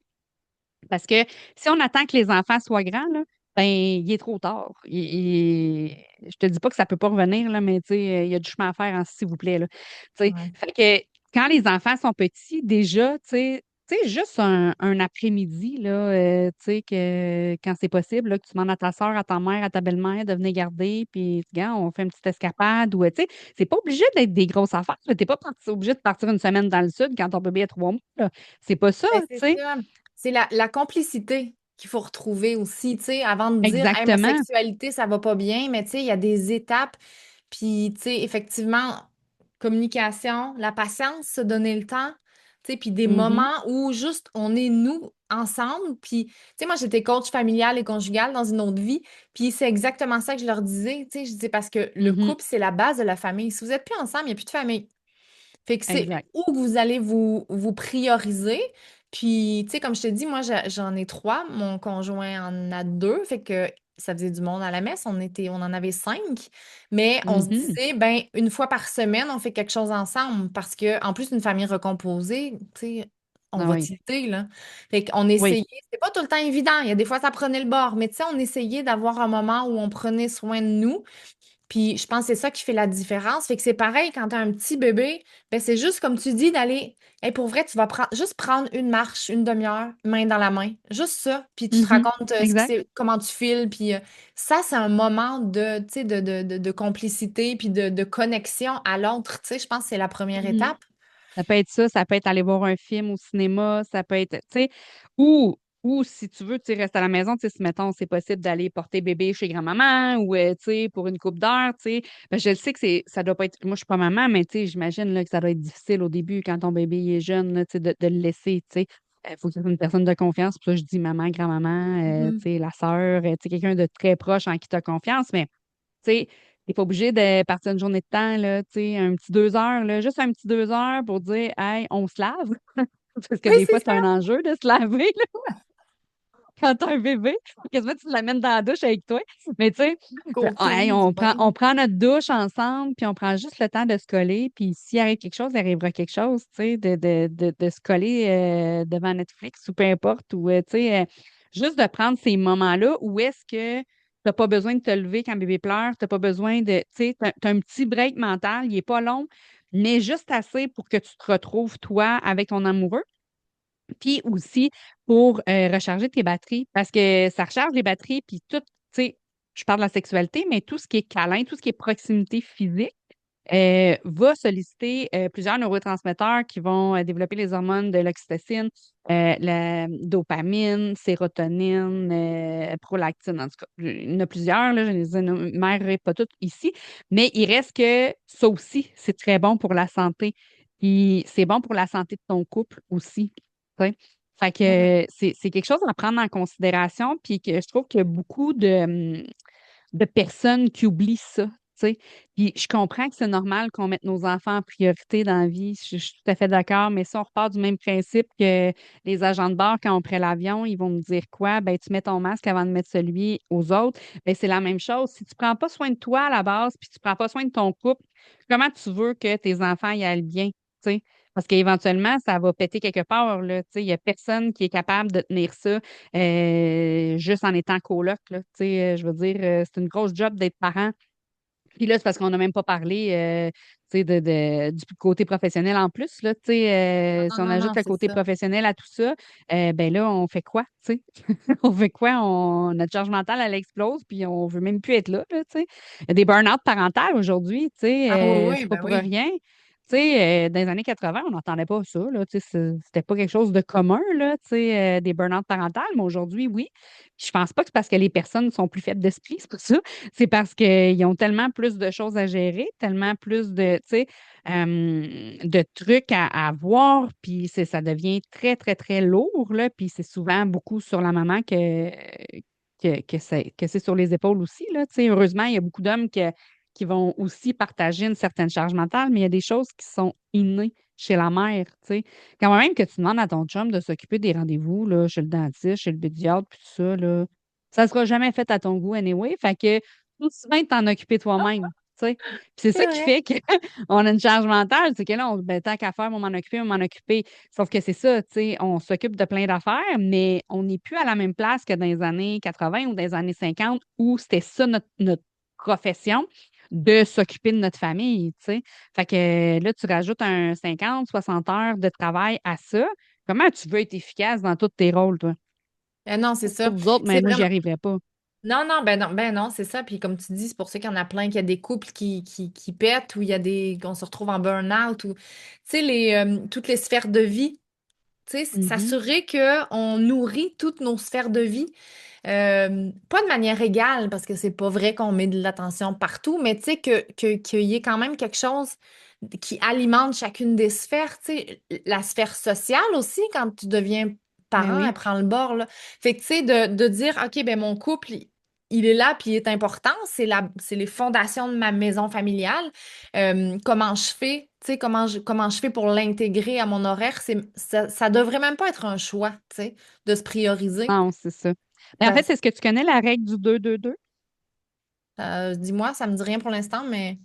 Parce que si on attend que les enfants soient grands, là, ben, il est trop tard. Je te dis pas que ça peut pas revenir, là, mais tu sais, il y a du chemin à faire, hein, s'il vous plaît, là. Tu sais, Ouais. fait que quand les enfants sont petits, déjà, tu sais, juste un après-midi, là, tu sais, quand c'est possible, là, que tu demandes à ta soeur, à ta mère, à ta belle-mère de venir garder, puis, regarde, on fait une petite escapade, ou, tu sais, c'est pas obligé d'être des grosses affaires. Tu n'es pas obligé de partir une semaine dans le sud quand ton bébé a 3 mois, là. C'est pas ça, Ben, tu c'est sais. ça. C'est la complicité qu'il faut retrouver aussi, tu sais, avant de dire, hey, ma Exactement. sexualité, ça va pas bien, mais tu sais, il y a des étapes. Puis, tu sais, effectivement, communication, la patience, se donner le temps, tu sais, puis des Mhm, moments où juste on est nous ensemble. Puis, tu sais, moi, j'étais coach familiale et conjugale dans une autre vie. Puis, c'est exactement ça que je leur disais, tu sais, je disais parce que le mhm, couple, c'est la base de la famille. Si vous êtes plus ensemble, il n'y a plus de famille. Fait que c'est exact. où vous allez vous prioriser. Puis, tu sais, comme je te dis, moi, j'en ai trois. Mon conjoint en a deux. Fait que ça faisait du monde à la messe. On en avait cinq. Mais on se Mhm. disait, ben, une fois par semaine, on fait quelque chose ensemble. Parce que, en plus, une famille recomposée, tu sais, on Ah va oui. tilter, là. Fait qu'on Oui. essayait, c'est pas tout le temps évident. Il y a des fois, ça prenait le bord. Mais tu sais, on essayait d'avoir un moment où on prenait soin de nous. Puis je pense que c'est ça qui fait la différence. Fait que c'est pareil quand tu as un petit bébé, ben c'est juste comme tu dis d'aller, hey, pour vrai, tu vas juste prendre une marche, une demi-heure, main dans la main, juste ça. Puis tu te Mhm. racontes Exact. comment tu files. Puis ça, c'est un moment de, tu sais, de complicité puis de connexion à l'autre. Tu sais, je pense que c'est la première Mhm. étape. Ça peut être ça peut être aller voir un film au cinéma, ça peut être, tu sais, ou Ou si tu veux, tu sais, reste à la maison, tu sais, si mettons, c'est possible d'aller porter bébé chez grand-maman ou, tu sais, pour une couple d'heures, tu sais. Ben, je le sais que ça doit pas être, moi, je suis pas maman, mais tu sais, j'imagine là, que ça doit être difficile au début quand ton bébé il est jeune, là, tu sais, de le laisser, tu sais. Il faut que ce soit une personne de confiance. Pour ça, je dis maman, grand-maman, tu Mhm. sais, la sœur, tu sais, quelqu'un de très proche en qui tu as confiance. Mais, tu sais, t'es pas obligé de partir une journée de temps, là, tu sais, un petit 2 heures, là, juste un petit 2 heures pour dire, hey, on se lave. Parce que Oui, des c'est fois, c'est un enjeu de se laver, quand t'as un bébé, quasiment tu l'amènes dans la douche avec toi. Mais tu sais, côté hey, du on bain. prend notre douche ensemble, puis on prend juste le temps de se coller. Puis s'il arrive quelque chose, il arrivera quelque chose, tu sais, de se coller devant Netflix ou peu importe. Ou, tu sais, juste de prendre ces moments-là où est-ce que t'as pas besoin de te lever quand bébé pleure, t'as pas besoin de, tu sais, t'as un petit break mental, il est pas long, mais juste assez pour que tu te retrouves, toi, avec ton amoureux. Puis aussi pour recharger tes batteries, parce que ça recharge les batteries, puis tout, tu sais, je parle de la sexualité, mais tout ce qui est câlin, tout ce qui est proximité physique, va solliciter plusieurs neurotransmetteurs qui vont développer les hormones de l'oxytocine, la dopamine, sérotonine, prolactine. En tout cas, il y en a plusieurs, là, je ne les énumérerai pas toutes ici, mais il reste que ça aussi, c'est très bon pour la santé. Puis c'est bon pour la santé de ton couple aussi. Tu sais. Fait que Mhm. c'est quelque chose à prendre en considération, puis que je trouve qu'il y a beaucoup de personnes qui oublient ça. Tu sais. Puis je comprends que c'est normal qu'on mette nos enfants en priorité dans la vie. Je suis tout à fait d'accord, mais si on repart du même principe que les agents de bord, quand on prend l'avion, ils vont nous dire quoi? Ben, tu mets ton masque avant de mettre celui aux autres. Ben, c'est la même chose. Si tu prends pas soin de toi à la base, puis tu prends pas soin de ton couple, comment tu veux que tes enfants y aillent bien? Tu sais? Parce qu'éventuellement, ça va péter quelque part, là. Tu sais, il n'y a personne qui est capable de tenir ça juste en étant coloc, là. Tu sais, je veux dire, c'est une grosse job d'être parent. Puis là, c'est parce qu'on n'a même pas parlé tu sais, du côté professionnel en plus. Là, tu sais, Non, si on non, non, ajoute le c'est côté ça. professionnel à tout ça, ben là, on fait quoi? Tu sais? On fait quoi? Notre charge mentale, elle explose, puis on veut même plus être là. Là, tu sais. Il y a des burn-out parentales aujourd'hui, tu Ah oui, sais, oui, c'est pas ben pour oui. rien. Tu sais, dans les années 80, on n'entendait pas ça. Là, tu sais, c'était pas quelque chose de commun, là, tu sais, des burn-out parentales, mais aujourd'hui, oui. Puis je pense pas que c'est parce que les personnes sont plus faibles d'esprit, c'est pour ça. C'est parce qu'ils ont tellement plus de choses à gérer, tellement plus de, tu sais, de trucs à voir, puis ça devient très, très, très lourd, là, puis c'est souvent beaucoup sur la maman que c'est sur les épaules aussi, là, tu sais. Heureusement, il y a beaucoup d'hommes qui vont aussi partager une certaine charge mentale, mais il y a des choses qui sont innées chez la mère, tu sais. Quand même que tu demandes à ton chum de s'occuper des rendez-vous, là, chez le dentiste, chez le pédiatre, puis tout ça, là, ça ne sera jamais fait à ton goût anyway. Fait que tout bien de t'en occuper toi-même. Tu sais. Puis c'est ça C'est qui vrai. fait qu'on a une charge mentale, c'est que là, ben, tant qu'à faire, on m'en occuper, on m'en occuper. Sauf que c'est ça, tu sais, on s'occupe de plein d'affaires, mais on n'est plus à la même place que dans les années 80 ou dans les années 50 où c'était ça notre profession de s'occuper de notre famille, tu sais. Fait que là, tu rajoutes un 50, 60 heures de travail à ça. Comment tu veux être efficace dans tous tes rôles, toi? Non, c'est Pour ça. vous autres, mais C'est moi, j'y vraiment. arriverais pas. Non, non, ben non, c'est ça. Puis comme tu dis, c'est pour ça qu'il y en a plein, qu'il y a des couples qui pètent, ou il y a qu'on se retrouve en burn-out, ou, tu sais, toutes les sphères de vie. Tu sais, Mhm. s'assurer qu'on nourrit toutes nos sphères de vie. Pas de manière égale, parce que c'est pas vrai qu'on met de l'attention partout, mais tu sais, qu'il y ait quand même quelque chose qui alimente chacune des sphères. Tu sais, la sphère sociale aussi, quand tu deviens Ben parent, elle oui. prend le bord, là. Fait que, tu sais, de dire, OK, ben mon couple, il est là, puis il est important, c'est les fondations de ma maison familiale. Comment je fais, tu sais, comment je fais pour l'intégrer à mon horaire, ça devrait même pas être un choix, tu sais, de se prioriser. Non, c'est ça. Ben, en fait, Ça- c'est ce que tu connais, la règle du 2-2-2. Dis-moi, ça me dit rien pour l'instant, mais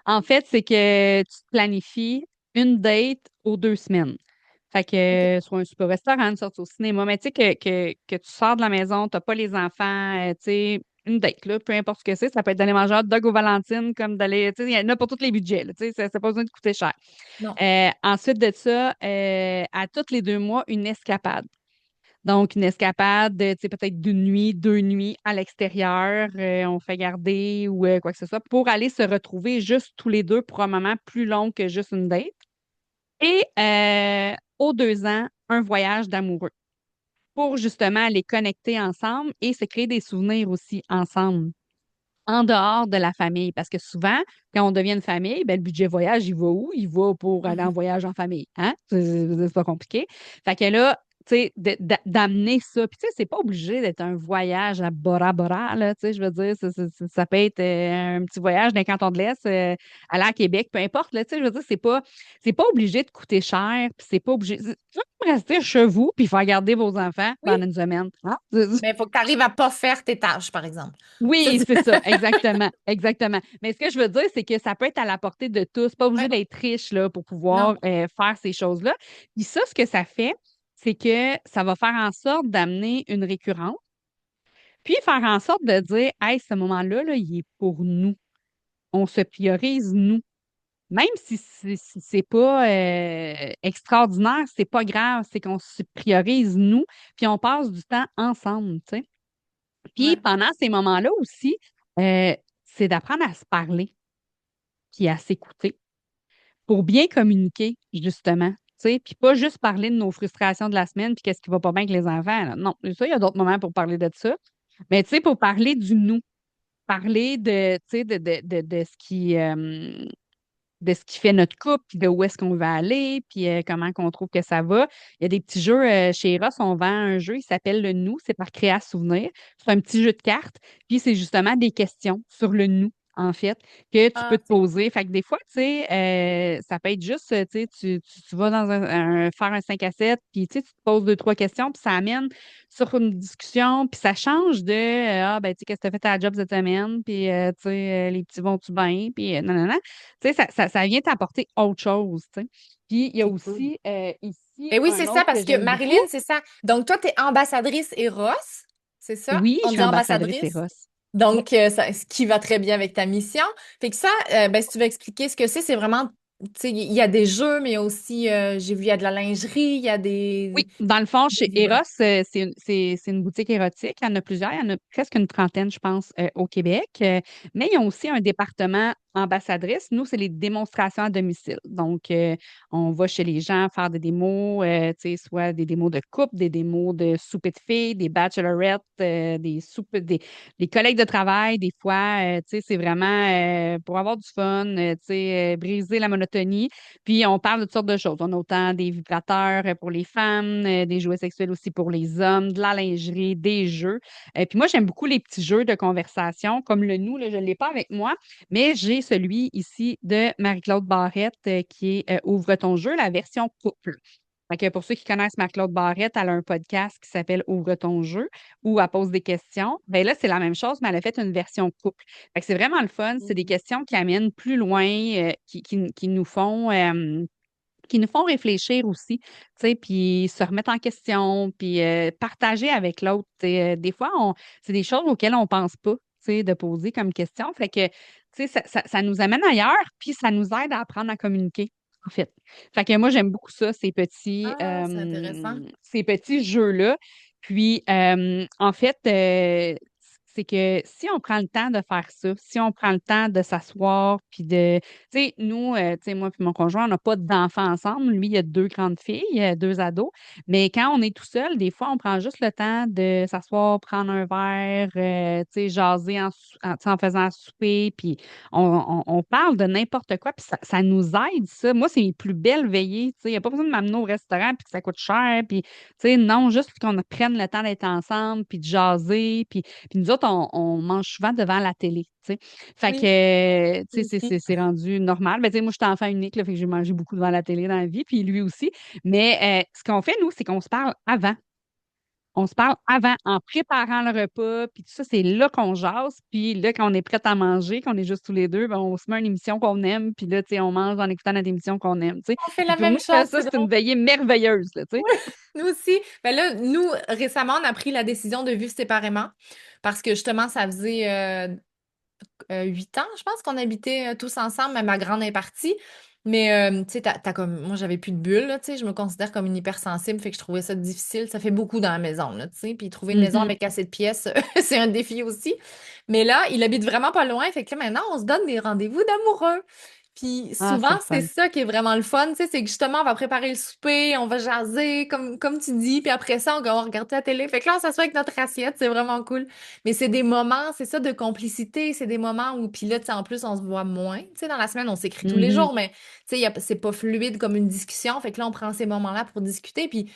En fait, c'est que tu te planifies une date aux 2 semaines. Fait que OK. soit un super restaurant, une sortie au cinéma, mais tu sais que tu sors de la maison, tu n'as pas les enfants, tu sais, une date, là, peu importe ce que c'est, ça peut être d'aller manger un hot dog aux Valentines, comme d'aller, tu sais, il y en a pour tous les budgets, là, tu sais, ça n'a pas besoin de coûter cher. Non. Ensuite de ça, à tous les 2 mois, une escapade. Donc, une escapade, tu sais, peut-être d'une nuit, 2 nuits à l'extérieur, on fait garder ou quoi que ce soit, pour aller se retrouver juste tous les deux pour un moment plus long que juste une date. Et aux 2 ans, un voyage d'amoureux pour justement les connecter ensemble et se créer des souvenirs aussi ensemble en dehors de la famille. Parce que souvent, quand on devient une famille, ben, le budget voyage, il va où? Il va pour aller en Mhm. voyage en famille. Hein? C'est pas compliqué. Fait que là, tu sais, d'amener ça. Puis, tu sais, c'est pas obligé d'être un voyage à Bora Bora, là. Tu sais, je veux dire, ça peut être un petit voyage d'un canton de l'Est, aller à Québec, peu importe, là. Tu sais, je veux dire, c'est pas obligé de coûter cher. Puis, c'est pas obligé. Tu peux rester chez vous, puis faire garder vos enfants Oui, pendant une semaine. Hein? mais il faut que tu arrives à pas faire tes tâches, par exemple. Ça, Oui, c'est ça, exactement, exactement. Mais ce que je veux dire, c'est que ça peut être à la portée de tous, pas obligé ouais, d'être riche là, pour non. pouvoir faire ces choses-là. Puis ça, ce que ça fait, c'est que ça va faire en sorte d'amener une récurrence, puis faire en sorte de dire, hey, ce moment-là, là, il est pour nous. On se priorise nous. Même si c'est pas extraordinaire, c'est pas grave, c'est qu'on se priorise nous, puis on passe du temps ensemble, tu sais. Puis Ouais. pendant ces moments-là aussi, euh, c'est d'apprendre à se parler puis à s'écouter pour bien communiquer, justement. Tu sais, puis pas juste parler de nos frustrations de la semaine puis qu'est-ce qui va pas bien avec les enfants. Là. Non, ça, il y a d'autres moments pour parler de ça. Mais tu sais, pour parler du nous, parler de, tu sais, de ce qui fait notre couple, puis de où est-ce qu'on va aller, puis comment qu'on trouve que ça va. Il y a des petits jeux chez Ross, on vend un jeu, il s'appelle le nous, c'est par Créa Souvenir. C'est un petit jeu de cartes, puis c'est justement des questions sur le nous, en fait, que tu peux Ah, te c'est cool. poser. Fait que des fois, tu sais, ça peut être juste, tu sais, tu vas dans faire un 5 à 7, puis tu sais, tu te poses deux, trois questions, puis ça amène sur une discussion, puis ça change de, ah, ben, tu sais, qu'est-ce que tu as fait à la job cette semaine, puis, tu sais, les petits vont-tu bien, puis, non, non, non. Tu sais, ça vient t'apporter autre chose, tu sais. Puis, il y a C'est cool. aussi ici Et oui, un c'est ça, autre que parce que j'aime Marilyn, beaucoup. c'est ça. Donc, toi, tu es ambassadrice Eros, c'est ça? Oui, je On suis dit ambassadrice ambassadrice. Eros. Oui. Donc, ce qui va très bien avec ta mission. Fait que ça, ben, si tu veux expliquer ce que c'est vraiment, tu sais, il y a des jeux, mais il y a aussi, j'ai vu, il y a de la lingerie, il y a Oui, dans le fond, chez des Eros, livrets. c'est une boutique érotique. Il y en a plusieurs. Il y en a presque une trentaine, je pense, au Québec. Mais ils ont aussi un département ambassadrice. Nous, c'est les démonstrations à domicile. Donc, on va chez les gens faire des démos, tu sais, soit des démos de couple, des démos de souper de filles, des bachelorettes, des soupes, des collègues de travail. Des fois, tu sais, c'est vraiment pour avoir du fun, tu sais, briser la monotonie. Puis on parle de toutes sortes de choses. On a autant des vibrateurs pour les femmes, des jouets sexuels aussi pour les hommes, de la lingerie, des jeux. Puis moi, j'aime beaucoup les petits jeux de conversation, comme le nous, là, je ne l'ai pas avec moi, mais j'ai celui ici de Marie-Claude Barrette qui est Ouvre ton jeu, la version couple. Fait que pour ceux qui connaissent Marie-Claude Barrette, elle a un podcast qui s'appelle Ouvre ton jeu où elle pose des questions. Ben là, c'est la même chose, mais elle a fait une version couple. Fait que c'est vraiment le fun. C'est des Mhm. questions qui amènent plus loin, qui nous font réfléchir aussi, tu sais, puis se remettre en question, puis partager avec l'autre. Tu sais, des fois, c'est des choses auxquelles on pense pas, tu sais, de poser comme question. Fait que, tu sais, ça nous amène ailleurs, puis ça nous aide à apprendre à communiquer, en fait. Fait que moi, j'aime beaucoup ça, Ah, c'est intéressant. ces petits jeux-là. Puis, en fait, c'est que si on prend le temps de faire ça, si on prend le temps de s'asseoir, puis de tu sais, nous, tu sais, moi puis mon conjoint, on n'a pas d'enfants ensemble. Lui, il a deux grandes filles, deux ados. Mais quand on est tout seul, des fois, on prend juste le temps de s'asseoir, prendre un verre, tu sais, jaser tu sais, en faisant un souper, puis on parle de n'importe quoi, puis ça nous aide, ça. Moi, c'est les plus belles veillées, tu sais. Il n'y a pas besoin de m'amener au restaurant, puis que ça coûte cher, puis, tu sais, non, juste qu'on prenne le temps d'être ensemble, puis de jaser, puis nous autres, on mange souvent devant la télé, tu sais. Fait Oui, que, tu sais, nous aussi. c'est rendu normal. Ben, tu sais, moi, j'étais enfant unique, là, fait que j'ai mangé beaucoup devant la télé dans la vie, puis lui aussi. Mais ce qu'on fait, nous, c'est qu'on se parle avant. On se parle avant, en préparant le repas, puis tout ça, c'est là qu'on jase. Puis là, quand on est prêt à manger, qu'on est juste tous les deux, ben, on se met une émission qu'on aime, puis là, tu sais, on mange en écoutant notre émission qu'on aime, tu sais. On fait Puis la pour nous, même là, chose, ça, c'est c'est une drôle. veillée merveilleuse, là, tu sais. Oui, nous aussi. Ben là, nous, récemment, on a pris la décision de vivre séparément parce que justement, ça faisait 8 ans, je pense qu'on habitait tous ensemble, mais ma grande est partie. Mais tu sais, t'as comme moi, j'avais plus de bulle, là, tu sais, je me considère comme une hypersensible, fait que je trouvais ça difficile. Ça fait beaucoup dans la maison, là, tu sais. Puis trouver une maison Mhm. avec assez de pièces, c'est un défi aussi. Mais là, il habite vraiment pas loin, fait que là, maintenant, on se donne des rendez-vous d'amoureux. Puis Ah, c'est souvent, le c'est fun. ça qui est vraiment le fun, tu sais, c'est que justement, on va préparer le souper, on va jaser, comme tu dis, puis après ça, on va regarder la télé. Fait que là, on s'assoit avec notre assiette, c'est vraiment cool. Mais c'est des moments, c'est ça, de complicité, c'est des moments où, puis là, tu sais, en plus, on se voit moins. Tu sais, dans la semaine, on s'écrit tous les Mhm. jours, mais tu sais, c'est pas fluide comme une discussion. Fait que là, on prend ces moments-là pour discuter, puis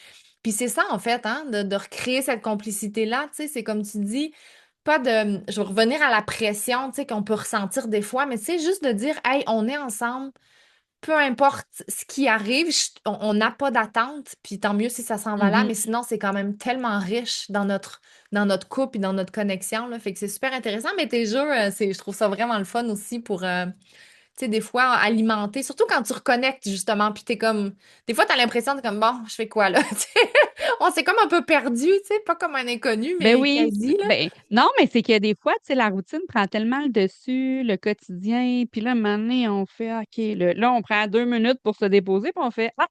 c'est ça, en fait, hein, de recréer cette complicité-là, tu sais, c'est comme tu dis, pas de, je vais revenir à la pression, tu sais, qu'on peut ressentir des fois, mais tu sais, juste de dire, hey, on est ensemble, peu importe ce qui arrive, on n'a pas d'attente, puis tant mieux si ça s'en va là, Mhm. mais sinon, c'est quand même tellement riche dans notre couple et dans notre connexion, là, fait que c'est super intéressant, mais tes jeux, je trouve ça vraiment le fun aussi pour, tu sais, des fois, alimenter, surtout quand tu reconnectes, justement, puis t'es comme, des fois, t'as l'impression de comme, bon, je fais quoi, là? Tu sais, on s'est comme un peu perdu, tu sais, pas comme un inconnu, Ben mais oui, quasi, là. ben non, mais c'est que des fois, tu sais, la routine prend tellement le dessus, le quotidien, puis là, un moment donné, on fait, ah, OK, là, on prend 2 minutes pour se déposer, puis on fait, ah,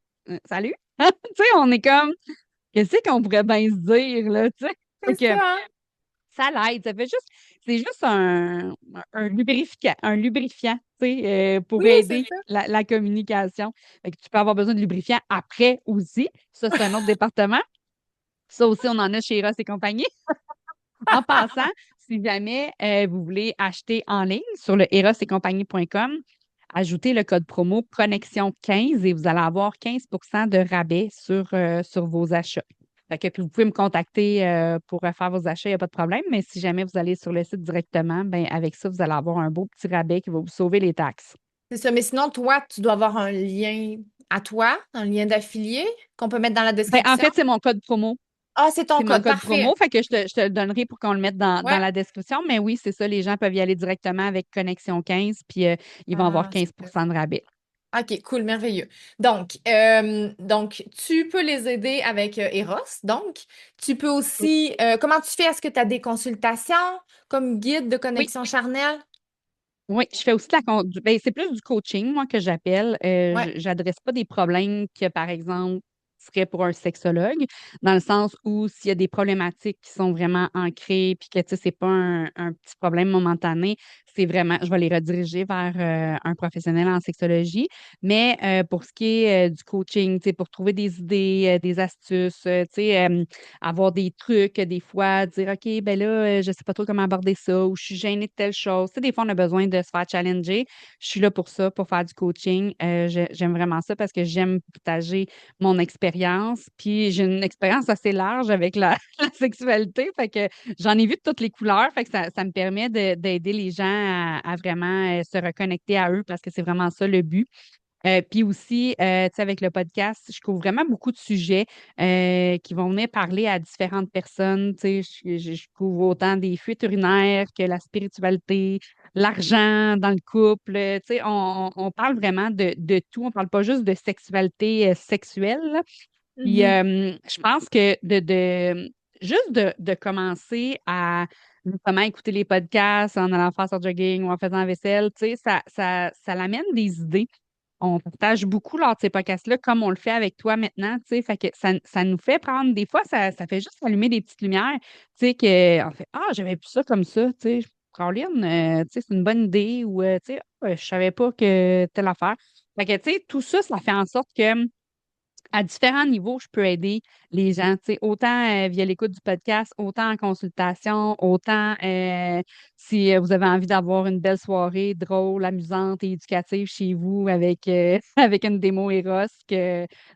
salut! Tu sais, on est comme, qu'est-ce qu'on pourrait bien se dire, là, tu sais? Fait C'est ça, que hein? ça l'aide, c'est juste un lubrifiant, tu sais, pour Oui, c'est aider ça. la communication. Fait que tu peux avoir besoin de lubrifiant après aussi. Ça, c'est un autre département. Ça aussi, on en a chez Ross et compagnie. En passant, si jamais vous voulez acheter en ligne sur le erosetcompagnie.com, ajoutez le code promo Connexion15 et vous allez avoir 15 de rabais sur vos achats. Fait que, puis vous pouvez me contacter pour faire vos achats, il n'y a pas de problème. Mais si jamais vous allez sur le site directement, ben avec ça, vous allez avoir un beau petit rabais qui va vous sauver les taxes. C'est ça. Mais sinon, toi, tu dois avoir un lien à toi, un lien d'affilié qu'on peut mettre dans la Ben, en description. fait, c'est mon code promo. Ah, c'est ton C'est mon code. code Parfait. promo, fait que je te le donnerai pour qu'on le mette dans Ouais. la description. Mais oui, c'est ça, les gens peuvent y aller directement avec Connexion 15, puis ils vont avoir Ah, 15 super. de rabais. OK, cool, merveilleux. Donc, tu peux les aider avec Eros. Donc, tu peux Oui. aussi. Comment tu fais? Est-ce que tu as des consultations comme guide de Oui, connexion charnelle? oui, je fais aussi ben, c'est plus du coaching, moi, que j'appelle. Ouais. J'adresse pas des problèmes que, par exemple, seraient pour un sexologue, dans le sens où s'il y a des problématiques qui sont vraiment ancrées, puis que, tu sais, c'est pas un petit problème momentané, c'est vraiment, je vais les rediriger vers un professionnel en sexologie. Mais pour ce qui est du coaching, tu sais, pour trouver des idées, des astuces, tu sais, avoir des trucs, des fois, dire, OK, ben là, je sais pas trop comment aborder ça, ou je suis gênée de telle chose. Tu sais, des fois, on a besoin de se faire challenger. Je suis là pour ça, pour faire du coaching. J'aime vraiment ça parce que j'aime partager mon expérience. Puis j'ai une expérience assez large avec la, la sexualité. Fait que j'en ai vu de toutes les couleurs. Fait que ça me permet d'aider les gens à vraiment se reconnecter à eux parce que c'est vraiment ça le but. Puis aussi, tu sais, avec le podcast, je couvre vraiment beaucoup de sujets qui vont venir parler à différentes personnes. Tu sais, je couvre autant des fuites urinaires que la spiritualité, l'argent dans le couple. Tu sais, on parle vraiment de tout. On parle pas juste de sexualité sexuelle, là. Puis Mhm. je pense que juste de commencer à justement écouter les podcasts en allant faire son jogging ou en faisant la vaisselle, tu sais, ça l'amène des idées. On partage beaucoup lors de ces podcasts-là, comme on le fait avec toi maintenant, tu sais, fait que ça nous fait prendre, des fois, ça fait juste allumer des petites lumières, tu sais, qu'on fait, ah, j'avais vu ça comme ça, tu sais, Caroline, tu sais, c'est une bonne idée, ou, tu sais, ah, je savais pas que telle affaire. Fait que, tu sais, tout ça, ça fait en sorte que à différents niveaux, je peux aider les gens, tu sais, autant via l'écoute du podcast, autant en consultation, autant si vous avez envie d'avoir une belle soirée drôle, amusante et éducative chez vous avec, avec une démo Eros, tu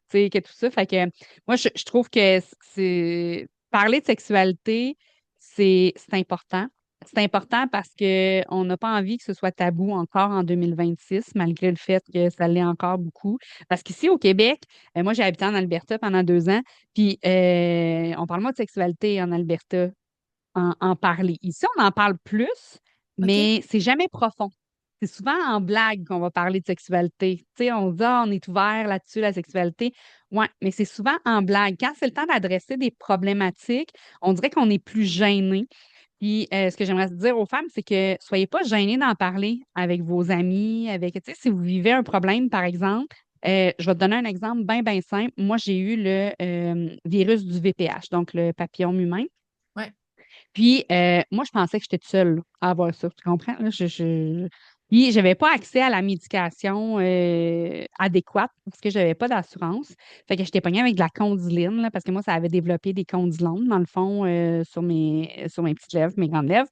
sais, que tout ça. Fait que moi, je trouve que c'est parler de sexualité, c'est important. C'est important parce qu'on n'a pas envie que ce soit tabou encore en 2026, malgré le fait que ça l'est encore beaucoup. Parce qu'ici, au Québec, moi, j'ai habité en Alberta pendant 2 ans, puis on parle moins de sexualité en Alberta, en parler. Ici, on en parle plus, OK. mais c'est jamais profond. C'est souvent en blague qu'on va parler de sexualité. Tu sais, on se dit, ah, on est ouvert là-dessus, la sexualité. Ouais, mais c'est souvent en blague. Quand c'est le temps d'adresser des problématiques, on dirait qu'on est plus gêné. Puis, ce que j'aimerais dire aux femmes, c'est que soyez pas gênés d'en parler avec vos amis, avec, tu sais, si vous vivez un problème, par exemple, je vais te donner un exemple bien, bien simple. Moi, j'ai eu le virus du VPH, donc le papillome humain. Ouais. Puis, moi, je pensais que j'étais toute seule là, à avoir ça. Tu comprends? Là, Puis, j'avais pas accès à la médication adéquate parce que j'avais pas d'assurance. Fait que j'étais pognée avec de la condyline, là, parce que moi, ça avait développé des condylomes, dans le fond, sur mes petites lèvres, mes grandes lèvres.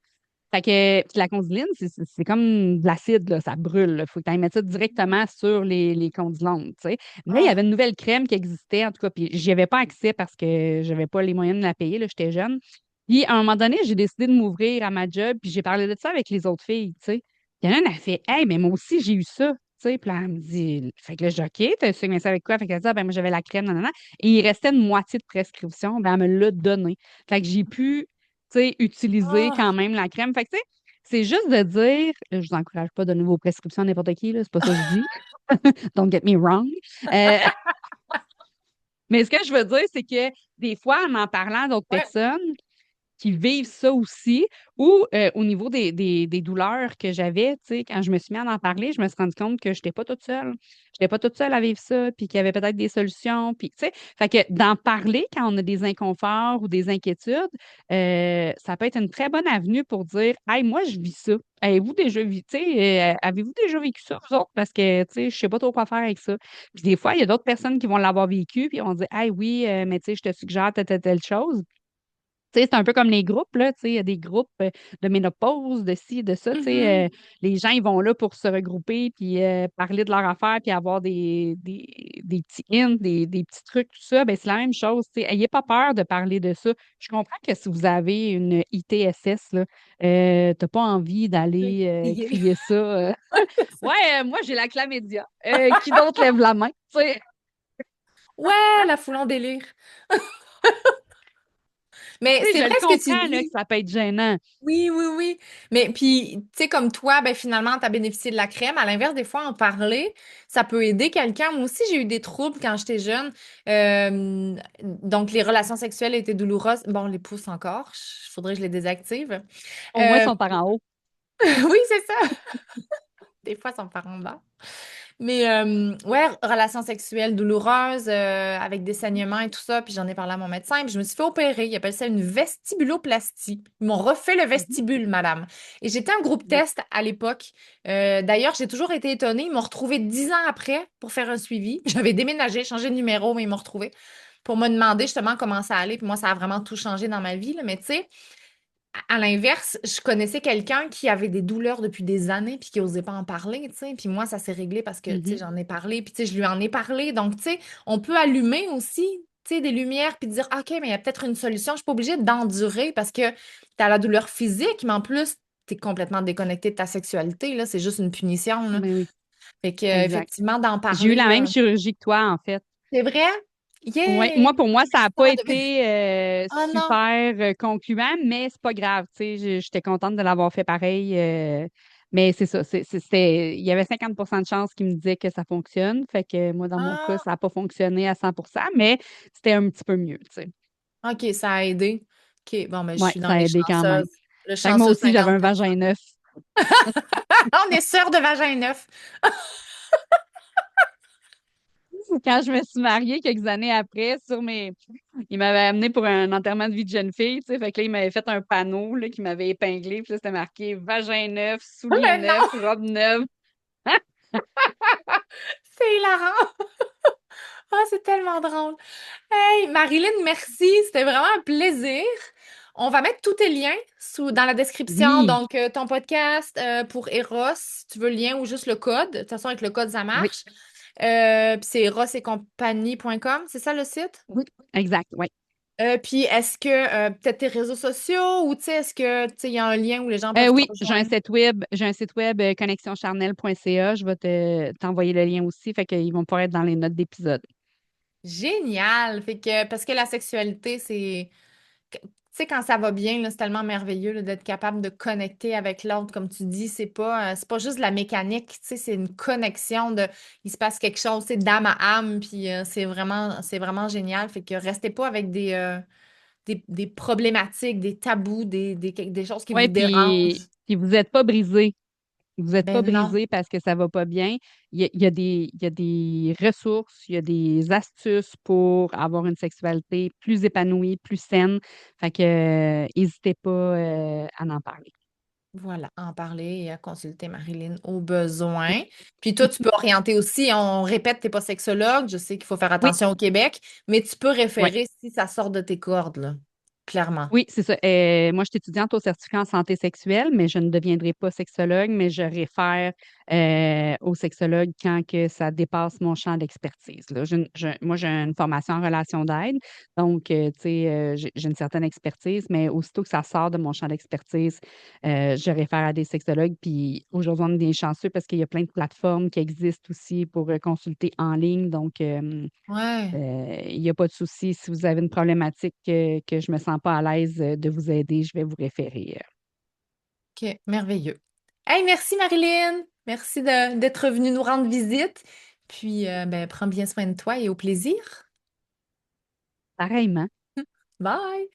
Fait que puis la condyline, c'est comme de l'acide, là, ça brûle. Il faut que tu mettre ça directement sur les condylomes, tu sais. Mais là, il y Ah, avait une nouvelle crème qui existait, en tout cas, puis j'y avais pas accès parce que j'avais pas les moyens de la payer, là, j'étais jeune. Puis, à un moment donné, j'ai décidé de m'ouvrir à ma job, puis j'ai parlé de ça avec les autres filles, tu sais. Il y en a une, elle fait Hey, mais moi aussi, j'ai eu ça. Tu sais, puis là, elle me dit, fait que là, je dis, OK, t'as su ça avec quoi? Fait qu'elle dit, ah, ben, moi, j'avais la crème, nanana. Et il restait une moitié de prescription, ben, elle me l'a donné. Fait que j'ai pu, tu sais, utiliser ah. quand même la crème. Fait que, tu sais, c'est juste de dire, là, je vous encourage pas de donner vos prescriptions à n'importe qui, là, c'est pas ça que je dis. Don't get me wrong. Euh, mais ce que je veux dire, c'est que des fois, en parlant à d'autres Ouais. personnes, qui vivent ça aussi, ou au niveau des douleurs que j'avais, tu sais, quand je me suis mis à en parler, je me suis rendu compte que je n'étais pas toute seule. Je n'étais pas toute seule à vivre ça, puis qu'il y avait peut-être des solutions, puis tu sais, fait que d'en parler quand on a des inconforts ou des inquiétudes, ça peut être une très bonne avenue pour dire, hey, moi, je vis ça. Avez-vous déjà vécu, tu sais, avez-vous déjà vécu ça, vous autres? Parce que, tu sais, je sais pas trop quoi faire avec ça. Puis des fois, il y a d'autres personnes qui vont l'avoir vécu, puis on dit, hey, oui, mais tu sais, je te suggère telle chose. Tu sais, c'est un peu comme les groupes, là, tu sais, il y a des groupes de ménopause, de ci, de ça, tu sais, Mhm. les gens, ils vont là pour se regrouper, puis parler de leur affaire, puis avoir des petits hints, des petits trucs, tout ça, ben c'est la même chose, tu sais, ayez pas peur de parler de ça. Je comprends que si vous avez une ITSS, là, t'as pas envie De d'aller crier. crier ça. Ouais, moi, j'ai la chlamydia. Qui d'autre lève la main, tu sais? Ouais, la foule en délire. Mais Tu sais, c'est je vrai le ce que tu comprends, là, que dis. ça peut être gênant. Oui, oui, oui. Mais puis, tu sais, comme toi, ben finalement, tu as bénéficié de la crème. À l'inverse, des fois, en parler, ça peut aider quelqu'un. Moi aussi, j'ai eu des troubles quand j'étais jeune. Donc, les relations sexuelles étaient douloureuses. Bon, les pouces encore. Il faudrait que je les désactive. Au moins, ils Euh, sont par en haut. oui, c'est ça. Des fois, ça me part en bas. Mais ouais, relations sexuelles douloureuses avec des saignements et tout ça. Puis j'en ai parlé à mon médecin. Puis je me suis fait opérer. Ils appellent ça une vestibuloplastie. Ils m'ont refait le Mhm. vestibule, madame. Et j'étais en groupe Ouais. test à l'époque. D'ailleurs, j'ai toujours été étonnée. Ils m'ont retrouvé 10 ans après pour faire un suivi. J'avais déménagé, changé de numéro, mais ils m'ont retrouvé pour me demander justement comment ça allait. Puis moi, ça a vraiment tout changé dans ma vie, là. Mais tu sais, à l'inverse, je connaissais quelqu'un qui avait des douleurs depuis des années puis qui osait pas en parler, tu sais. Puis moi, ça s'est réglé parce que, tu sais, Mhm. j'en ai parlé puis, tu sais, je lui en ai parlé. Donc, tu sais, on peut allumer aussi, tu sais, des lumières puis dire, OK, mais il y a peut-être une solution. Je suis pas obligée d'endurer parce que tu as la douleur physique, mais en plus, tu es complètement déconnecté de ta sexualité, là. C'est juste une punition, là. Ben oui, Fait que, exact. effectivement, d'en J'ai eu parler, la même chirurgie que toi, en fait. c'est vrai? Ouais. Yeah! Moi, pour moi, ça n'a pas Histoire de... été Oh non! super concluant, mais c'est pas grave. Tu sais, j'étais contente de l'avoir fait pareil. Mais c'est ça. Il y avait 50% de chances qu'il me disait que ça fonctionne. Fait que moi, dans mon cas, Ah! ça n'a pas fonctionné à 100%, mais c'était un petit peu mieux, tu sais. OK, ça a aidé. OK, bon, ben, je Ouais, suis dans ça a les aidé quand même. chanceuses. Le Fait que moi chanceux aussi, j'avais un 50%. vagin neuf. On est sœurs de vagin neuf. Quand je me suis mariée quelques années après, il m'avait amené pour un enterrement de vie de jeune fille, tu sais. Fait que là, il m'avait fait un panneau là, qui m'avait épinglé. Puis là, c'était marqué vagin neuf, Oh, souliers mais neufs, non, robe neuve. c'est hilarant. Ah, c'est tellement drôle. Hey, Marilyn, merci. C'était vraiment un plaisir. On va mettre tous tes liens dans la description. Oui, Donc, ton podcast pour Eros, si tu veux le lien ou juste le code. De toute façon, avec le code, ça oui, marche. Puis c'est erosetcompagnie.com, c'est ça le site? oui, exact, oui. Puis est-ce que peut-être tes réseaux sociaux ou tu sais, est-ce que tu sais, il y a un lien où les gens peuvent te Oui, rejoindre? j'ai un site web connexioncharnel.ca. Je vais t'envoyer le lien aussi. Fait qu'ils vont pouvoir être dans les notes d'épisode. Génial! Fait que parce que la sexualité, tu sais, quand ça va bien, là, c'est tellement merveilleux là, d'être capable de connecter avec l'autre, comme tu dis, c'est pas juste de la mécanique, tu sais, c'est une connexion il se passe quelque chose, c'est d'âme à âme, puis c'est vraiment génial. Fait que restez pas avec des problématiques, des tabous, des choses qui Oui, vous dérangent. puis vous n'êtes pas brisé. Vous n'êtes pas Ben non. brisé parce que ça va pas bien. Il y a des ressources, il y a des astuces pour avoir une sexualité plus épanouie, plus saine. Fait que, n'hésitez pas à en parler. Voilà, en parler et à consulter Marilyn au besoin. Puis toi, tu peux orienter aussi, on répète, tu n'es pas sexologue, je sais qu'il faut faire Oui, attention au Québec, mais tu peux oui. référer si ça sort de tes cordes, là, clairement. Oui, c'est ça. Moi, je suis étudiante au certificat en santé sexuelle, mais je ne deviendrai pas sexologue, mais je réfère au sexologue quand que ça dépasse mon champ d'expertise. Là. Moi, j'ai une formation en relation d'aide, donc, tu sais, j'ai une certaine expertise, mais aussitôt que ça sort de mon champ d'expertise, je réfère à des sexologues. Puis aujourd'hui, on est des chanceux parce qu'il y a plein de plateformes qui existent aussi pour consulter en ligne. Donc, Ouais, il n'y a pas de souci. Si vous avez une problématique que je ne me sens pas à l'aise de vous aider, je vais vous référer. ok, merveilleux. Hey, merci Marilyn! Merci d'être venue nous rendre visite. Puis, ben, prends bien soin de toi et au plaisir. Pareillement. Bye!